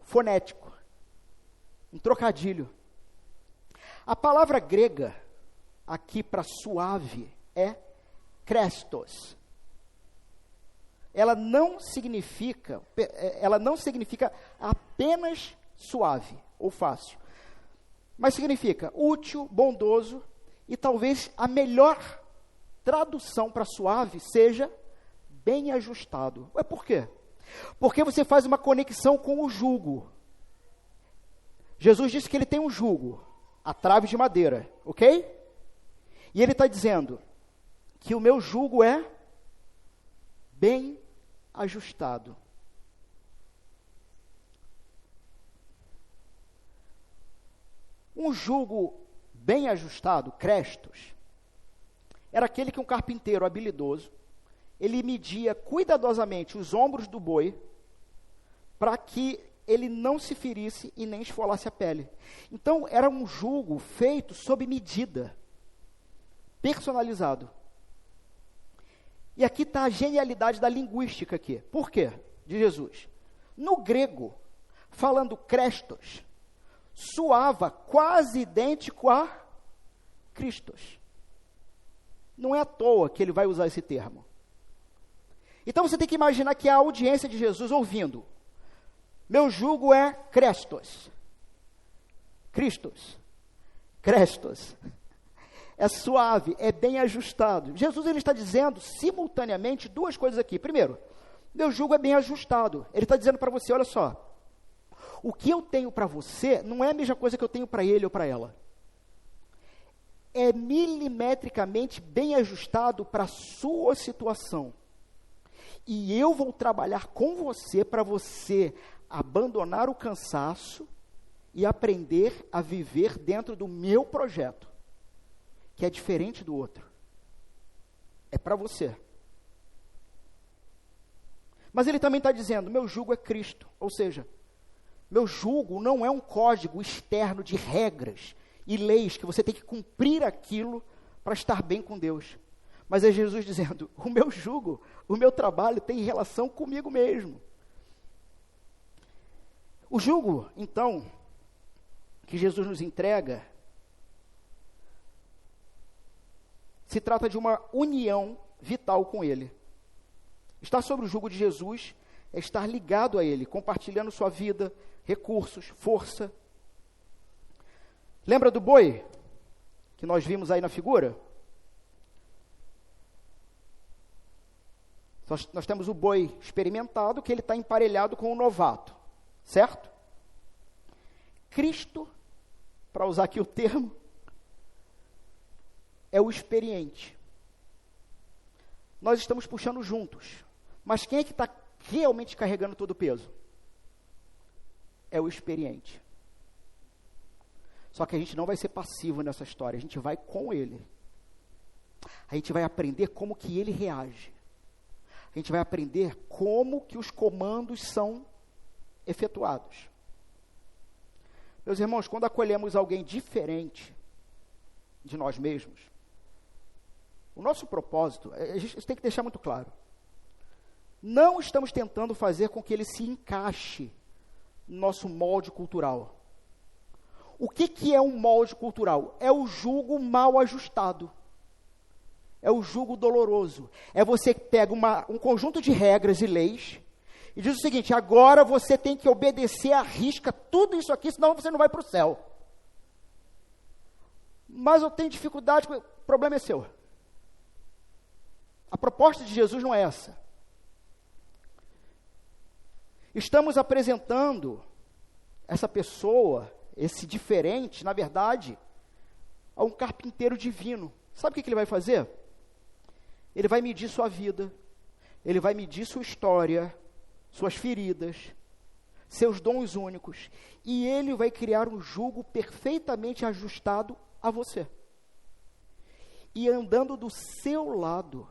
Fonético. Um trocadilho. A palavra grega aqui para suave é krestos. Ela não significa apenas suave ou fácil, mas significa útil, bondoso, e talvez a melhor tradução para suave seja bem ajustado. Ué, por quê? Porque você faz uma conexão com o jugo. Jesus disse que ele tem um jugo, a trave de madeira, ok? E ele está dizendo que o meu jugo é bem ajustado. Um jugo bem ajustado, crestos, era aquele que um carpinteiro habilidoso, ele media cuidadosamente os ombros do boi para que ele não se ferisse e nem esfolasse a pele. Então, era um jugo feito sob medida, personalizado. E aqui está a genialidade da linguística aqui. Por quê? De Jesus. No grego, falando Crestos, soava quase idêntico a Christos. Não é à toa que ele vai usar esse termo. Então você tem que imaginar que a audiência de Jesus ouvindo, meu jugo é Crestos. Christos. Crestos. É suave, é bem ajustado. Jesus ele está dizendo simultaneamente duas coisas aqui. Primeiro, meu jugo é bem ajustado. Ele está dizendo para você, olha só, o que eu tenho para você não é a mesma coisa que eu tenho para ele ou para ela. É milimetricamente bem ajustado para a sua situação. E eu vou trabalhar com você para você abandonar o cansaço e aprender a viver dentro do meu projeto, que é diferente do outro. É para você. Mas ele também está dizendo, meu jugo é Cristo, ou seja, meu jugo não é um código externo de regras e leis que você tem que cumprir aquilo para estar bem com Deus. Mas é Jesus dizendo, o meu jugo, o meu trabalho tem relação comigo mesmo. O jugo, então, que Jesus nos entrega, se trata de uma união vital com Ele. Estar sob o jugo de Jesus é estar ligado a Ele, compartilhando sua vida, recursos, força. Lembra do boi que nós vimos aí na figura? Nós temos o boi experimentado, que ele está emparelhado com o novato, certo? Cristo, para usar aqui o termo, é o experiente. Nós estamos puxando juntos, mas quem é que está realmente carregando todo o peso? É o experiente. Só que a gente não vai ser passivo nessa história, a gente vai com ele. A gente vai aprender como que ele reage. A gente vai aprender como que os comandos são efetuados. Meus irmãos, quando acolhemos alguém diferente de nós mesmos, o nosso propósito, a gente tem que deixar muito claro, não estamos tentando fazer com que ele se encaixe no nosso molde cultural. O que é um molde cultural? É o jugo mal ajustado. É o jugo doloroso. É você que pega um conjunto de regras e leis e diz o seguinte, agora você tem que obedecer à risca tudo isso aqui, senão você não vai para o céu. Mas eu tenho dificuldade, o problema é seu. A proposta de Jesus não é essa. Estamos apresentando essa pessoa, esse diferente, na verdade, a um carpinteiro divino. Sabe o que ele vai fazer? Ele vai medir sua vida, ele vai medir sua história, suas feridas, seus dons únicos, e ele vai criar um jugo perfeitamente ajustado a você. E andando do seu lado,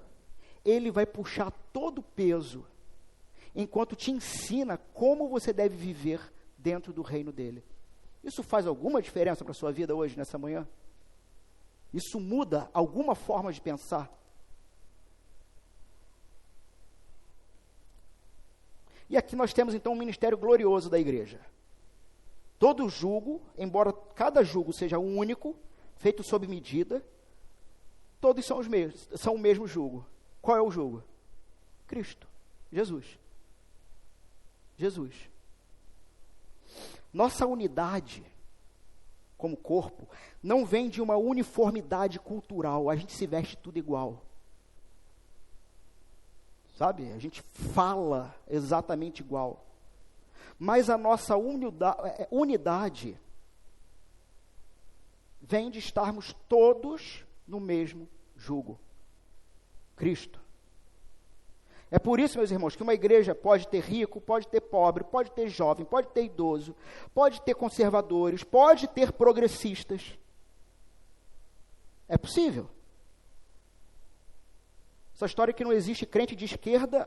ele vai puxar todo o peso, enquanto te ensina como você deve viver dentro do reino dele. Isso faz alguma diferença para a sua vida hoje, nessa manhã? Isso muda alguma forma de pensar? E aqui nós temos então um ministério glorioso da igreja. Todo jugo, embora cada jugo seja único, feito sob medida, todos são o mesmo jugo. Qual é o jugo? Cristo, Jesus. Jesus. Nossa unidade como corpo não vem de uma uniformidade cultural, a gente se veste tudo igual. sabe? A gente fala exatamente igual. Mas a nossa unidade vem de estarmos todos no mesmo jugo. Cristo. É por isso, meus irmãos, que uma igreja pode ter rico, pode ter pobre, pode ter jovem, pode ter idoso, pode ter conservadores, pode ter progressistas. É possível. Essa história que não existe crente de esquerda,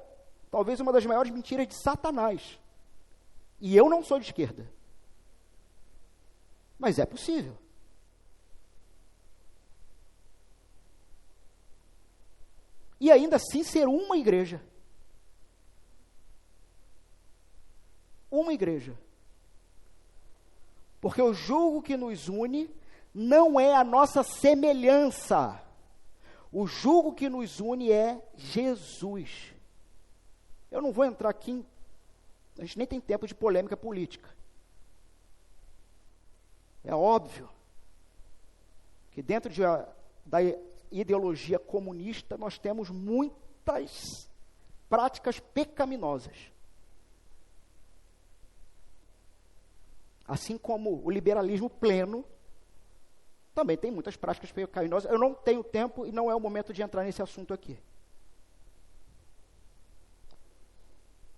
talvez uma das maiores mentiras de Satanás. E eu não sou de esquerda. Mas é possível. E ainda assim ser uma igreja. Uma igreja. Porque o jugo que nos une não é a nossa semelhança. O jugo que nos une é Jesus. Eu não vou entrar aqui, a gente nem tem tempo de polêmica política. É óbvio que dentro da ideologia comunista nós temos muitas práticas pecaminosas. Assim como o liberalismo pleno também tem muitas práticas pecaminosas. Eu não tenho tempo e não é o momento de entrar nesse assunto aqui.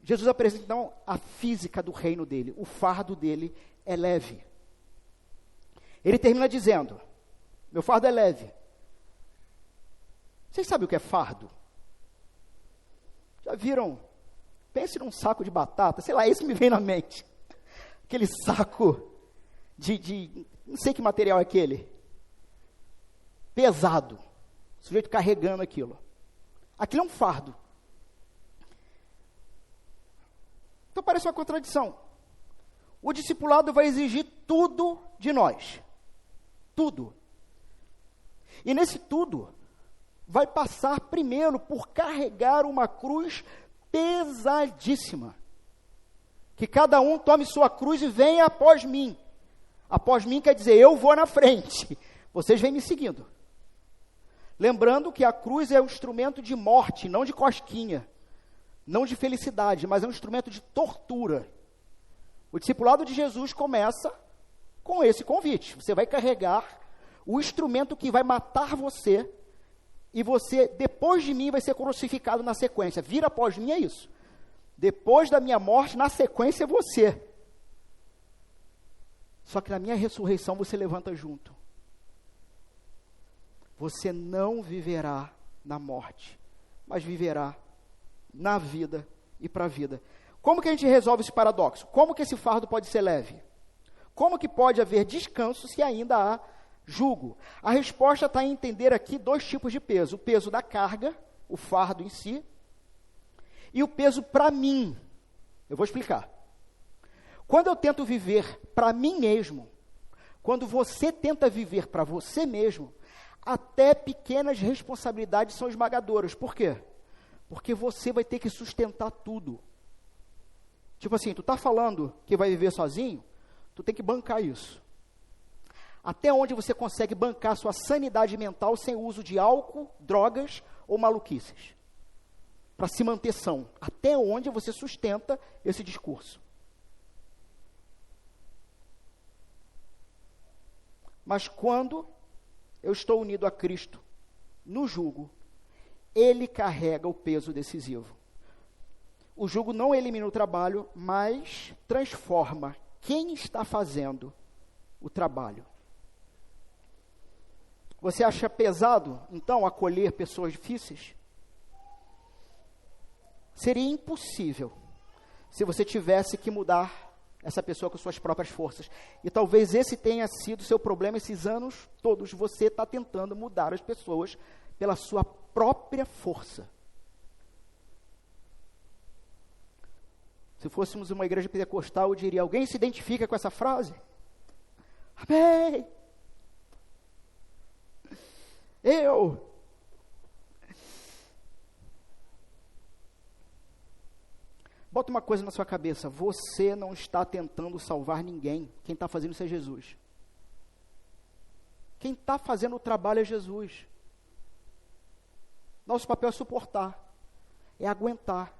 Jesus apresenta, então, a física do reino dele. O fardo dele é leve. Ele termina dizendo, meu fardo é leve. Vocês sabem o que é fardo? Já viram? Pense num saco de batata, sei lá, esse me vem na mente. Aquele saco de não sei que material é aquele. Pesado. O sujeito carregando aquilo. Aquilo é um fardo. Então parece uma contradição. O discipulado vai exigir tudo de nós. Tudo. E nesse tudo, vai passar primeiro por carregar uma cruz pesadíssima. Que cada um tome sua cruz e venha após mim. Após mim quer dizer, eu vou na frente. Vocês vêm me seguindo. Lembrando que a cruz é um instrumento de morte, não de cosquinha. Não de felicidade, mas é um instrumento de tortura. O discipulado de Jesus começa com esse convite. Você vai carregar o instrumento que vai matar você, e você, depois de mim, vai ser crucificado na sequência. Vir após mim é isso. Depois da minha morte, na sequência é você. Só que na minha ressurreição você levanta junto. Você não viverá na morte, mas viverá na vida e para a vida. Como que a gente resolve esse paradoxo? Como que esse fardo pode ser leve? Como que pode haver descanso se ainda há jugo? A resposta está em entender aqui dois tipos de peso. O peso da carga, o fardo em si, e o peso para mim. Eu vou explicar. Quando eu tento viver para mim mesmo, quando você tenta viver para você mesmo, até pequenas responsabilidades são esmagadoras. Por quê? Porque você vai ter que sustentar tudo. Tipo assim, tu está falando que vai viver sozinho, tu tem que bancar isso. Até onde você consegue bancar sua sanidade mental sem o uso de álcool, drogas ou maluquices? Para se manter são. Até onde você sustenta esse discurso? Mas quando eu estou unido a Cristo no jugo, Ele carrega o peso decisivo. O jugo não elimina o trabalho, mas transforma quem está fazendo o trabalho. Você acha pesado, então, acolher pessoas difíceis? Seria impossível se você tivesse que mudar essa pessoa com suas próprias forças. E talvez esse tenha sido o seu problema esses anos todos. Você está tentando mudar as pessoas pela sua própria força. Se fôssemos uma igreja pentecostal, eu diria, alguém se identifica com essa frase? Amém! Eu! Bota uma coisa na sua cabeça, você não está tentando salvar ninguém. Quem está fazendo isso é Jesus. Quem está fazendo o trabalho é Jesus. Nosso papel é suportar. é aguentar.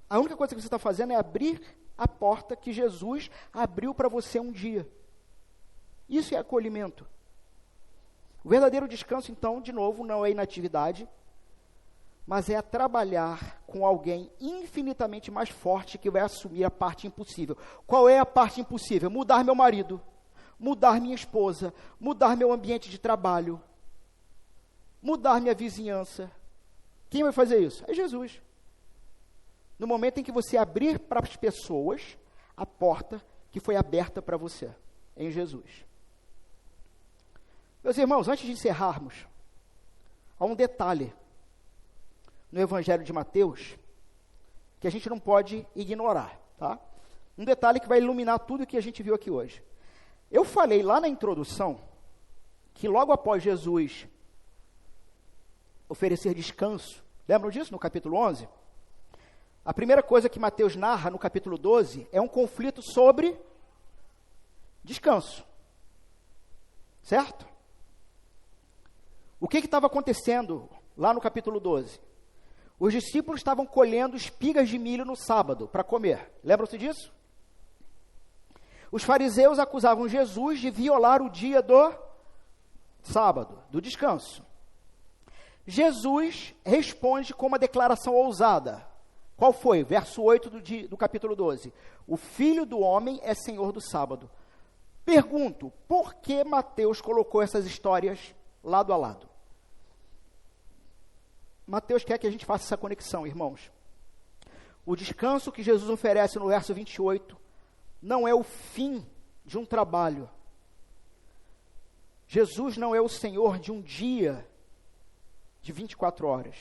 A única coisa que você está fazendo é abrir a porta que Jesus abriu para você um dia. Isso é acolhimento. O verdadeiro descanso, então, de novo, não é inatividade, mas é trabalhar com alguém infinitamente mais forte que vai assumir a parte impossível. Qual é a parte impossível? Mudar meu marido, mudar minha esposa, mudar meu ambiente de trabalho, mudar minha vizinhança. Quem vai fazer isso? É Jesus. No momento em que você abrir para as pessoas a porta que foi aberta para você, em Jesus. Meus irmãos, antes de encerrarmos, há um detalhe no Evangelho de Mateus que a gente não pode ignorar, tá? Um detalhe que vai iluminar tudo o que a gente viu aqui hoje. Eu falei lá na introdução que logo após Jesus oferecer descanso, lembram disso no capítulo 11? A primeira coisa que Mateus narra no capítulo 12 é um conflito sobre descanso. Certo? O que estava acontecendo lá no capítulo 12? Os discípulos estavam colhendo espigas de milho no sábado para comer. Lembram-se disso? Os fariseus acusavam Jesus de violar o dia do sábado, do descanso. Jesus responde com uma declaração ousada. Qual foi? Verso 8 do capítulo 12. O Filho do Homem é Senhor do sábado. Pergunto, por que Mateus colocou essas histórias lado a lado? Mateus quer que a gente faça essa conexão, irmãos. O descanso que Jesus oferece no verso 28 não é o fim de um trabalho. Jesus não é o Senhor de um dia de 24 horas.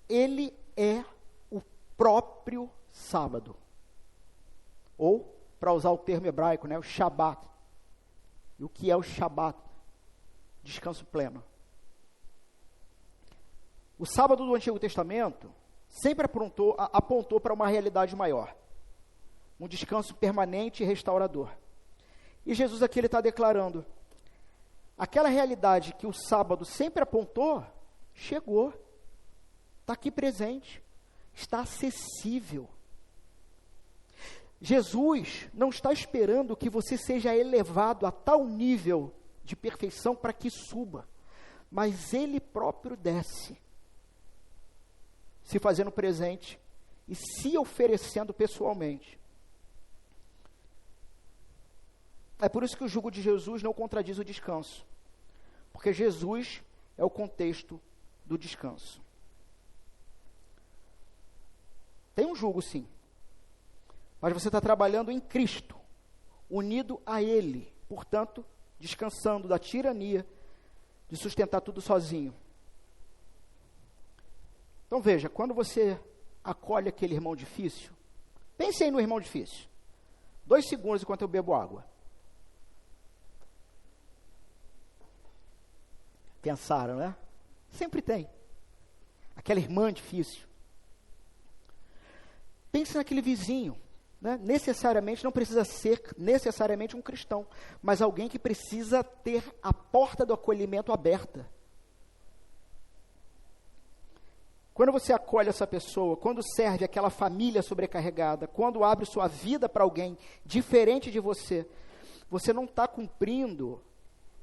Ele é o próprio sábado. Ou, para usar o termo hebraico, o Shabat. E o que é o Shabat? Descanso pleno. O sábado do Antigo Testamento sempre apontou para uma realidade maior. Um descanso permanente e restaurador. E Jesus aqui está declarando, aquela realidade que o sábado sempre apontou, chegou. Está aqui presente. Está acessível. Jesus não está esperando que você seja elevado a tal nível de perfeição para que suba, mas Ele próprio desce, se fazendo presente e se oferecendo pessoalmente. É por isso que o jugo de Jesus não contradiz o descanso, porque Jesus é o contexto do descanso. Tem um jugo, sim, mas você está trabalhando em Cristo, unido a Ele, portanto, descansando da tirania de sustentar tudo sozinho. Então veja, quando você acolhe aquele irmão difícil, pense aí no irmão difícil. 2 segundos enquanto eu bebo água. Pensaram, né? Sempre tem. Aquela irmã difícil. Pense naquele vizinho, né? Necessariamente, não precisa ser necessariamente um cristão, mas alguém que precisa ter a porta do acolhimento aberta. Quando você acolhe essa pessoa, quando serve aquela família sobrecarregada, quando abre sua vida para alguém diferente de você, você não está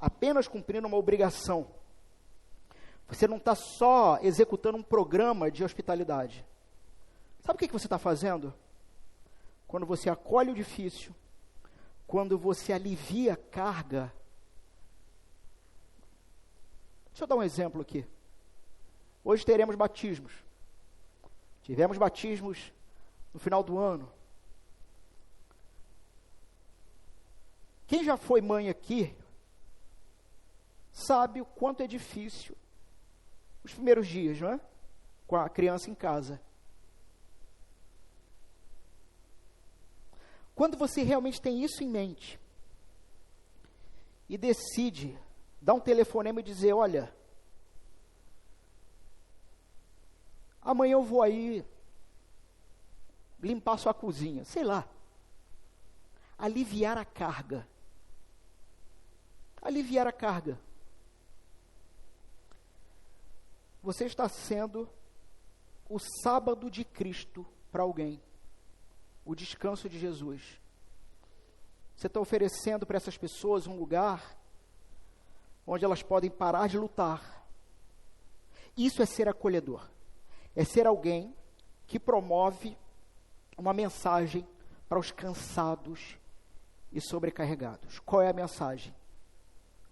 apenas cumprindo uma obrigação. Você não está só executando um programa de hospitalidade. Sabe o que você está fazendo? Quando você acolhe o difícil, quando você alivia a carga. Deixa eu dar um exemplo aqui. Hoje teremos batismos. Tivemos batismos no final do ano. Quem já foi mãe aqui, sabe o quanto é difícil os primeiros dias, não é? Com a criança em casa. Quando você realmente tem isso em mente e decide dar um telefonema e dizer, olha, amanhã eu vou aí limpar sua cozinha, sei lá, aliviar a carga. Aliviar a carga. você está sendo o sábado de Cristo para alguém, o descanso de Jesus. Você está oferecendo para essas pessoas um lugar onde elas podem parar de lutar. Isso é ser acolhedor. É ser alguém que promove uma mensagem para os cansados e sobrecarregados. Qual é a mensagem?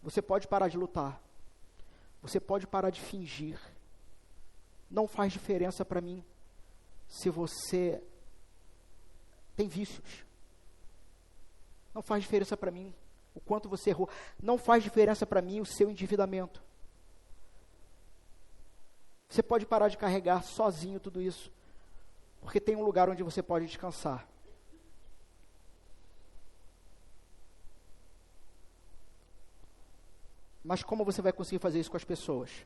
Você pode parar de lutar. Você pode parar de fingir. Não faz diferença para mim se você tem vícios. Não faz diferença para mim o quanto você errou. Não faz diferença para mim o seu endividamento. Você pode parar de carregar sozinho tudo isso, porque tem um lugar onde você pode descansar. Mas como você vai conseguir fazer isso com as pessoas?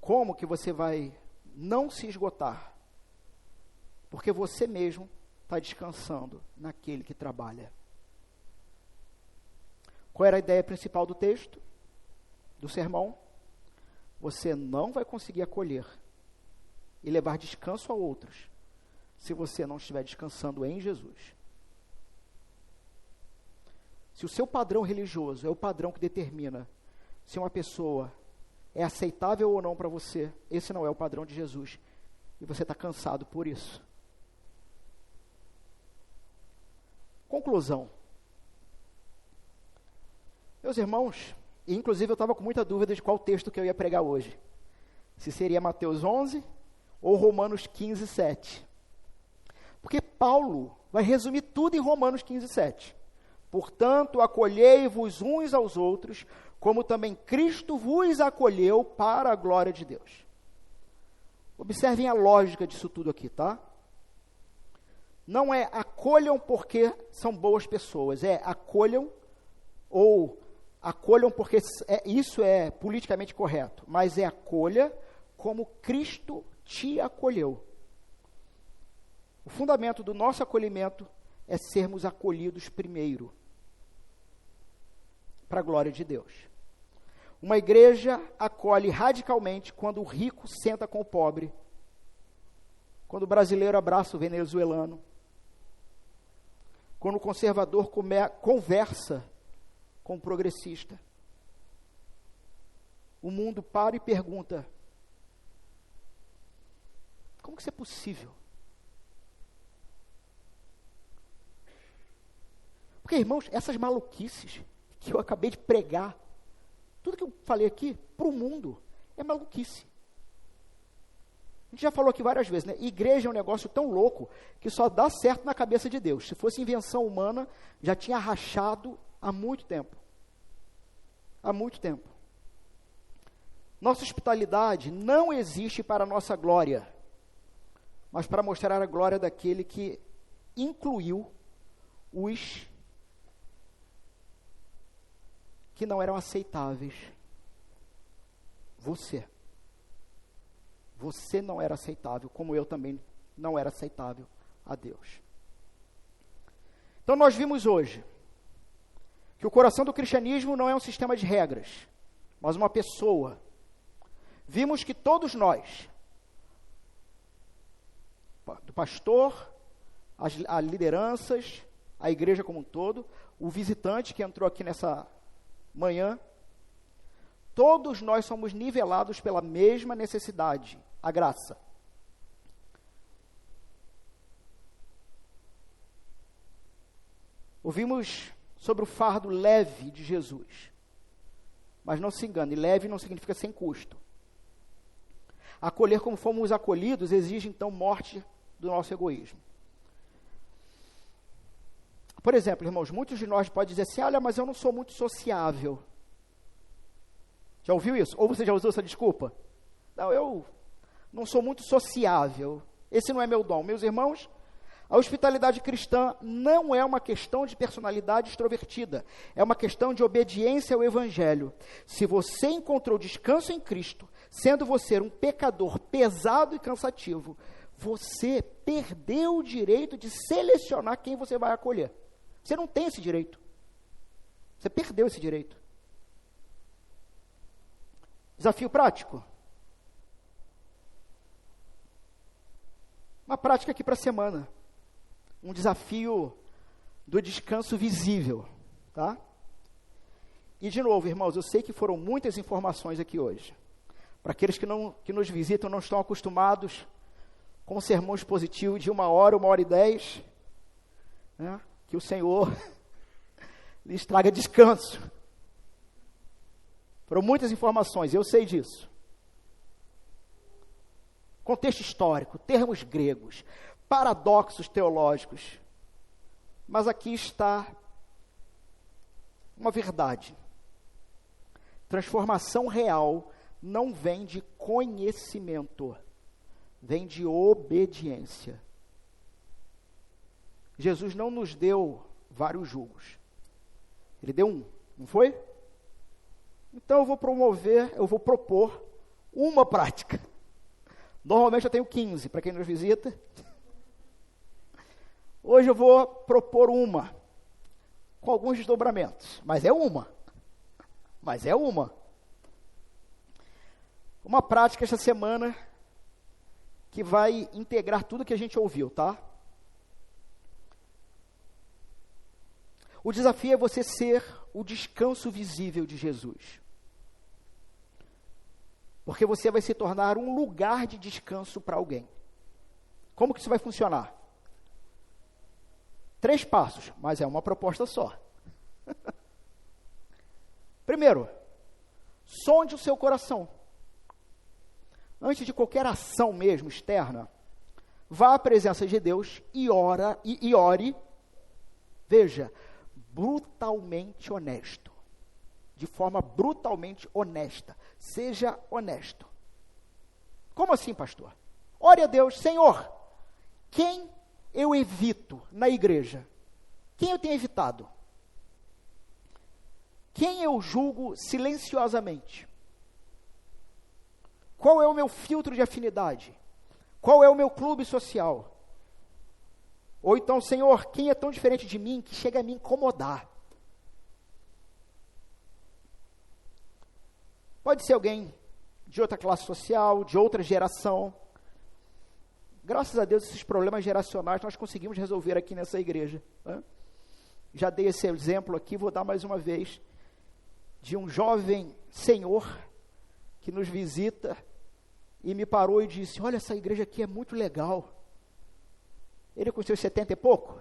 Como que você vai não se esgotar? Porque você mesmo está descansando naquele que trabalha. Qual era a ideia principal do texto, do sermão? Você não vai conseguir acolher e levar descanso a outros se você não estiver descansando em Jesus. Se o seu padrão religioso é o padrão que determina se uma pessoa é aceitável ou não para você, esse não é o padrão de Jesus. E você está cansado por isso. Conclusão. Meus irmãos, e inclusive eu estava com muita dúvida de qual texto que eu ia pregar hoje. Se seria Mateus 11 ou Romanos 15, 7. Porque Paulo vai resumir tudo em Romanos 15, 7. Portanto, acolhei-vos uns aos outros, como também Cristo vos acolheu para a glória de Deus. Observem a lógica disso tudo aqui, tá? Não é acolham porque são boas pessoas, é acolham ou acolham porque isso é politicamente correto, mas é acolha como Cristo te acolheu. O fundamento do nosso acolhimento é sermos acolhidos primeiro, para a glória de Deus. Uma igreja acolhe radicalmente quando o rico senta com o pobre, quando o brasileiro abraça o venezuelano, quando o conservador conversa com o progressista. O mundo para e pergunta: como que isso é possível? Porque, irmãos, essas maluquices que eu acabei de pregar, tudo que eu falei aqui, para o mundo, é maluquice. A gente já falou aqui várias vezes, né? Igreja é um negócio tão louco que só dá certo na cabeça de Deus. Se fosse invenção humana, já tinha rachado há muito tempo. Há muito tempo. Nossa hospitalidade não existe para a nossa glória, mas para mostrar a glória daquele que incluiu os que não eram aceitáveis. Você não era aceitável, como eu também não era aceitável a Deus. Então nós vimos hoje que o coração do cristianismo não é um sistema de regras, mas uma pessoa. Vimos que todos nós, do pastor, as lideranças, a igreja como um todo, o visitante que entrou aqui nessa manhã, todos nós somos nivelados pela mesma necessidade, a graça. Ouvimos sobre o fardo leve de Jesus, mas não se engane, leve não significa sem custo. Acolher como fomos acolhidos exige então morte do nosso egoísmo. Por exemplo, irmãos, muitos de nós podem dizer assim: olha, mas eu não sou muito sociável. Já ouviu isso? Ou você já usou essa desculpa? Não, eu não sou muito sociável. Esse não é meu dom. Meus irmãos, a hospitalidade cristã não é uma questão de personalidade extrovertida. É uma questão de obediência ao Evangelho. Se você encontrou descanso em Cristo, sendo você um pecador pesado e cansativo, você perdeu o direito de selecionar quem você vai acolher. Você não tem esse direito. Você perdeu esse direito. Desafio prático. Uma prática aqui para a semana. Um desafio do descanso visível, tá? E de novo, irmãos, eu sei que foram muitas informações aqui hoje. Para aqueles que nos visitam, não estão acostumados com um sermão expositivo de 1h, 1h10, né? Que o Senhor lhes traga descanso. Foram muitas informações, eu sei disso. Contexto histórico, termos gregos, paradoxos teológicos. Mas aqui está uma verdade. Transformação real não vem de conhecimento, vem de obediência. Jesus não nos deu vários jugos. Ele deu um, não foi? Então eu vou propor uma prática. Normalmente eu tenho 15, para quem nos visita. Hoje eu vou propor uma, com alguns desdobramentos, mas é uma. Uma prática esta semana que vai integrar tudo que a gente ouviu, tá? O desafio é você ser o descanso visível de Jesus. Porque você vai se tornar um lugar de descanso para alguém. Como que isso vai funcionar? 3 passos, mas é uma proposta só. Primeiro, sonde o seu coração. Antes de qualquer ação mesmo externa, vá à presença de Deus e ore, veja, brutalmente honesto. De forma brutalmente honesta. Seja honesto. Como assim, pastor? Ore a Deus, Senhor, quem eu evito na igreja? Quem eu tenho evitado? Quem eu julgo silenciosamente? Qual é o meu filtro de afinidade? Qual é o meu clube social? Ou então, Senhor, quem é tão diferente de mim que chega a me incomodar? Pode ser alguém de outra classe social, de outra geração. Graças a Deus, esses problemas geracionais nós conseguimos resolver aqui nessa igreja, né? Já dei esse exemplo aqui, vou dar mais uma vez, de um jovem senhor que nos visita e me parou e disse, olha, essa igreja aqui é muito legal. Ele com seus 70 e pouco.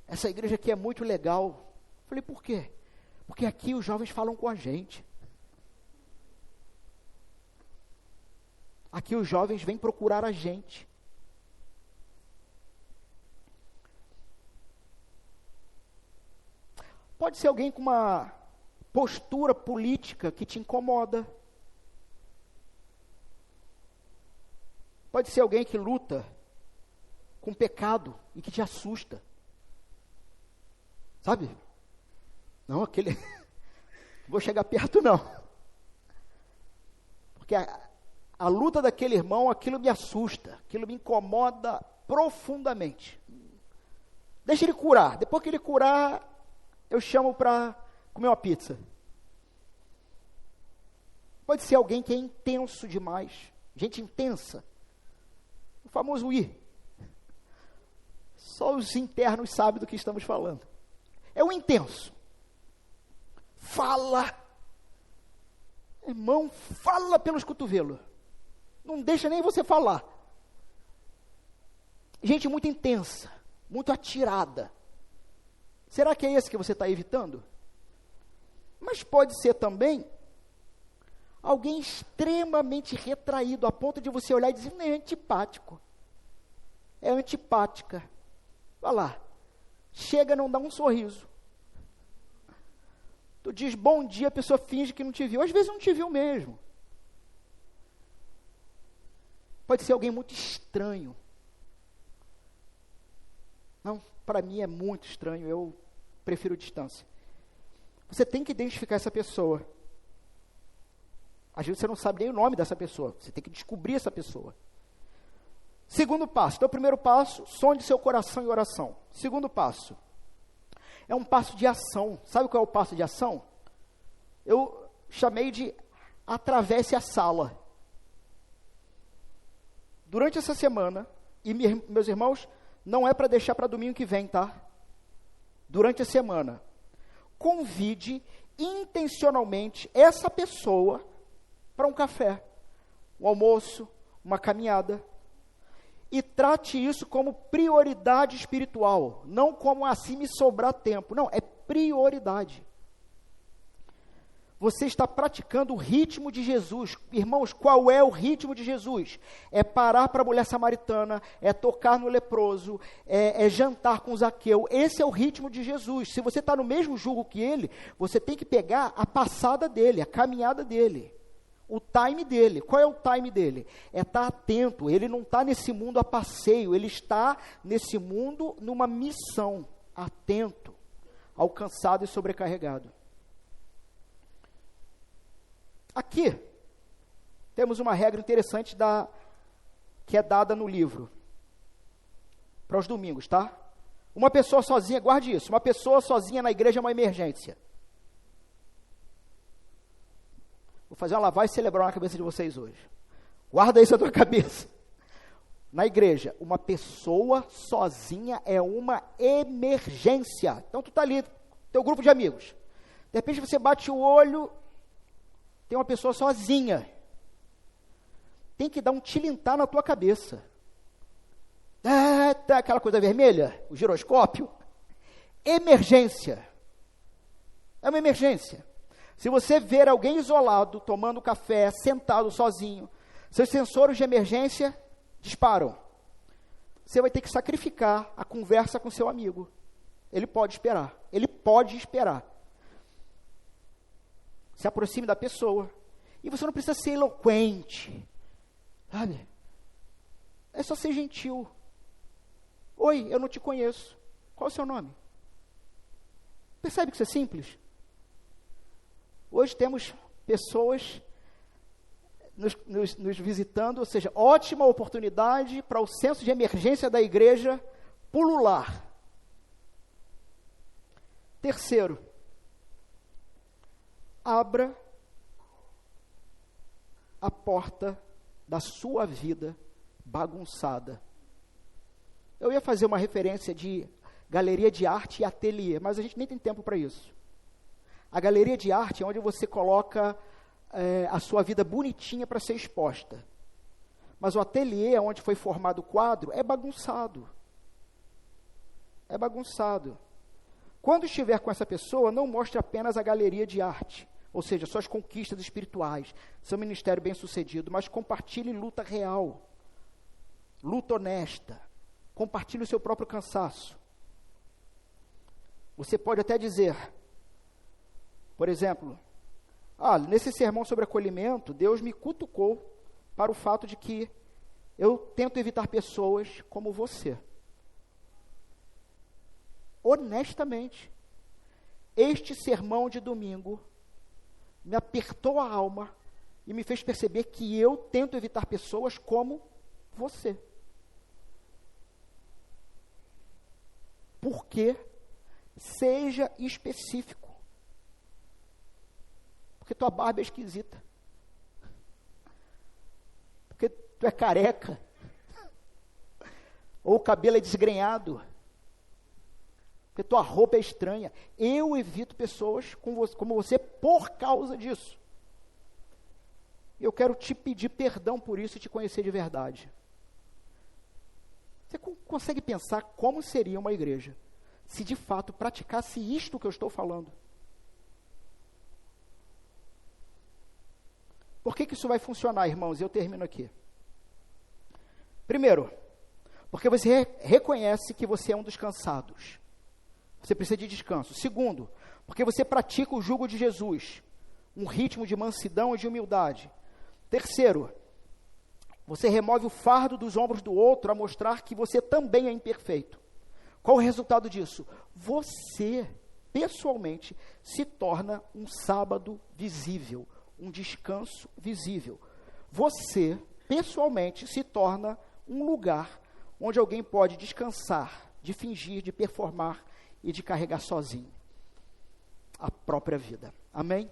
Essa igreja aqui é muito legal. Falei, por quê? Porque aqui os jovens falam com a gente. Aqui os jovens vêm procurar a gente. Pode ser alguém com uma postura política que te incomoda. Pode ser alguém que luta com pecado e que te assusta. Sabe? Não, aquele... Vou chegar perto, não. Porque a luta daquele irmão, aquilo me assusta, aquilo me incomoda profundamente. Deixa ele curar. Depois que ele curar, eu chamo para comer uma pizza. Pode ser alguém que é intenso demais. Gente intensa. O famoso ir. Só os internos sabem do que estamos falando. É o intenso. Fala. Irmão, fala pelos cotovelos. Não deixa nem você falar. Gente muito intensa, muito atirada. Será que é esse que você está evitando? Mas pode ser também alguém extremamente retraído, a ponto de você olhar e dizer, não, é antipático. É antipática. Vai lá. Chega, não dá um sorriso. Tu diz bom dia, a pessoa finge que não te viu. Às vezes não te viu mesmo. Pode ser alguém muito estranho. Não, para mim é muito estranho, eu prefiro distância. Você tem que identificar essa pessoa. Às vezes você não sabe nem o nome dessa pessoa, você tem que descobrir essa pessoa. Segundo passo, então o primeiro passo, sonde seu coração em oração. Segundo passo, é um passo de ação. Sabe qual é o passo de ação? Eu chamei de atravesse a sala. Durante essa semana, e meus irmãos, não é para deixar para domingo que vem, tá? Durante a semana, convide intencionalmente essa pessoa para um café, um almoço, uma caminhada, e trate isso como prioridade espiritual, não como assim me sobrar tempo, não, é prioridade. Você está praticando o ritmo de Jesus. Irmãos, qual é o ritmo de Jesus? É parar para a mulher samaritana, é tocar no leproso, é jantar com Zaqueu. Esse é o ritmo de Jesus. Se você está no mesmo jugo que ele, você tem que pegar a passada dele, a caminhada dele, o time dele. Qual é o time dele? É estar atento. Ele não está nesse mundo a passeio, ele está nesse mundo numa missão, atento, alcançado e sobrecarregado. Aqui, temos uma regra interessante que é dada no livro, para os domingos, tá? Uma pessoa sozinha, guarde isso, uma pessoa sozinha na igreja é uma emergência. Vou fazer uma lavagem cerebral na cabeça de vocês hoje. Guarda isso na tua cabeça. Na igreja, uma pessoa sozinha é uma emergência. Então, tu está ali, teu grupo de amigos. De repente, você bate o olho... Tem uma pessoa sozinha. Tem que dar um tilintar na tua cabeça. Tá aquela coisa vermelha, o giroscópio. Emergência. É uma emergência. Se você ver alguém isolado, tomando café, sentado sozinho, seus sensores de emergência disparam. Você vai ter que sacrificar a conversa com seu amigo. Ele pode esperar. Ele pode esperar. Se aproxime da pessoa. E você não precisa ser eloquente. Sabe? É só ser gentil. Oi, eu não te conheço. Qual é o seu nome? Percebe que isso é simples? Hoje temos pessoas nos visitando, ou seja, ótima oportunidade para o senso de emergência da igreja pulular. Terceiro, abra a porta da sua vida bagunçada. Eu ia fazer uma referência de galeria de arte e ateliê, mas a gente nem tem tempo para isso. A galeria de arte é onde você coloca a sua vida bonitinha para ser exposta. Mas o ateliê, onde foi formado o quadro, é bagunçado. É bagunçado. Quando estiver com essa pessoa, não mostre apenas a galeria de arte, ou seja, suas conquistas espirituais, seu ministério bem-sucedido, mas compartilhe luta real, luta honesta, compartilhe o seu próprio cansaço. Você pode até dizer, por exemplo, nesse sermão sobre acolhimento, Deus me cutucou para o fato de que eu tento evitar pessoas como você. Honestamente, este sermão de domingo me apertou a alma e me fez perceber que eu tento evitar pessoas como você. Por quê? Seja específico. Porque tua barba é esquisita. Porque tu é careca. Ou o cabelo é desgrenhado. Porque tua roupa é estranha. Eu evito pessoas como você por causa disso. Eu quero te pedir perdão por isso e te conhecer de verdade. Você consegue pensar como seria uma igreja se de fato praticasse isto que eu estou falando? Por que isso vai funcionar, irmãos? E eu termino aqui. Primeiro, porque você reconhece que você é um dos cansados. Você precisa de descanso. Segundo, porque você pratica o jugo de Jesus, um ritmo de mansidão e de humildade. Terceiro, você remove o fardo dos ombros do outro a mostrar que você também é imperfeito. Qual o resultado disso? Você, pessoalmente, se torna um sábado visível, um descanso visível. Você, pessoalmente, se torna um lugar onde alguém pode descansar, de fingir, de performar e de carregar sozinho a própria vida. Amém?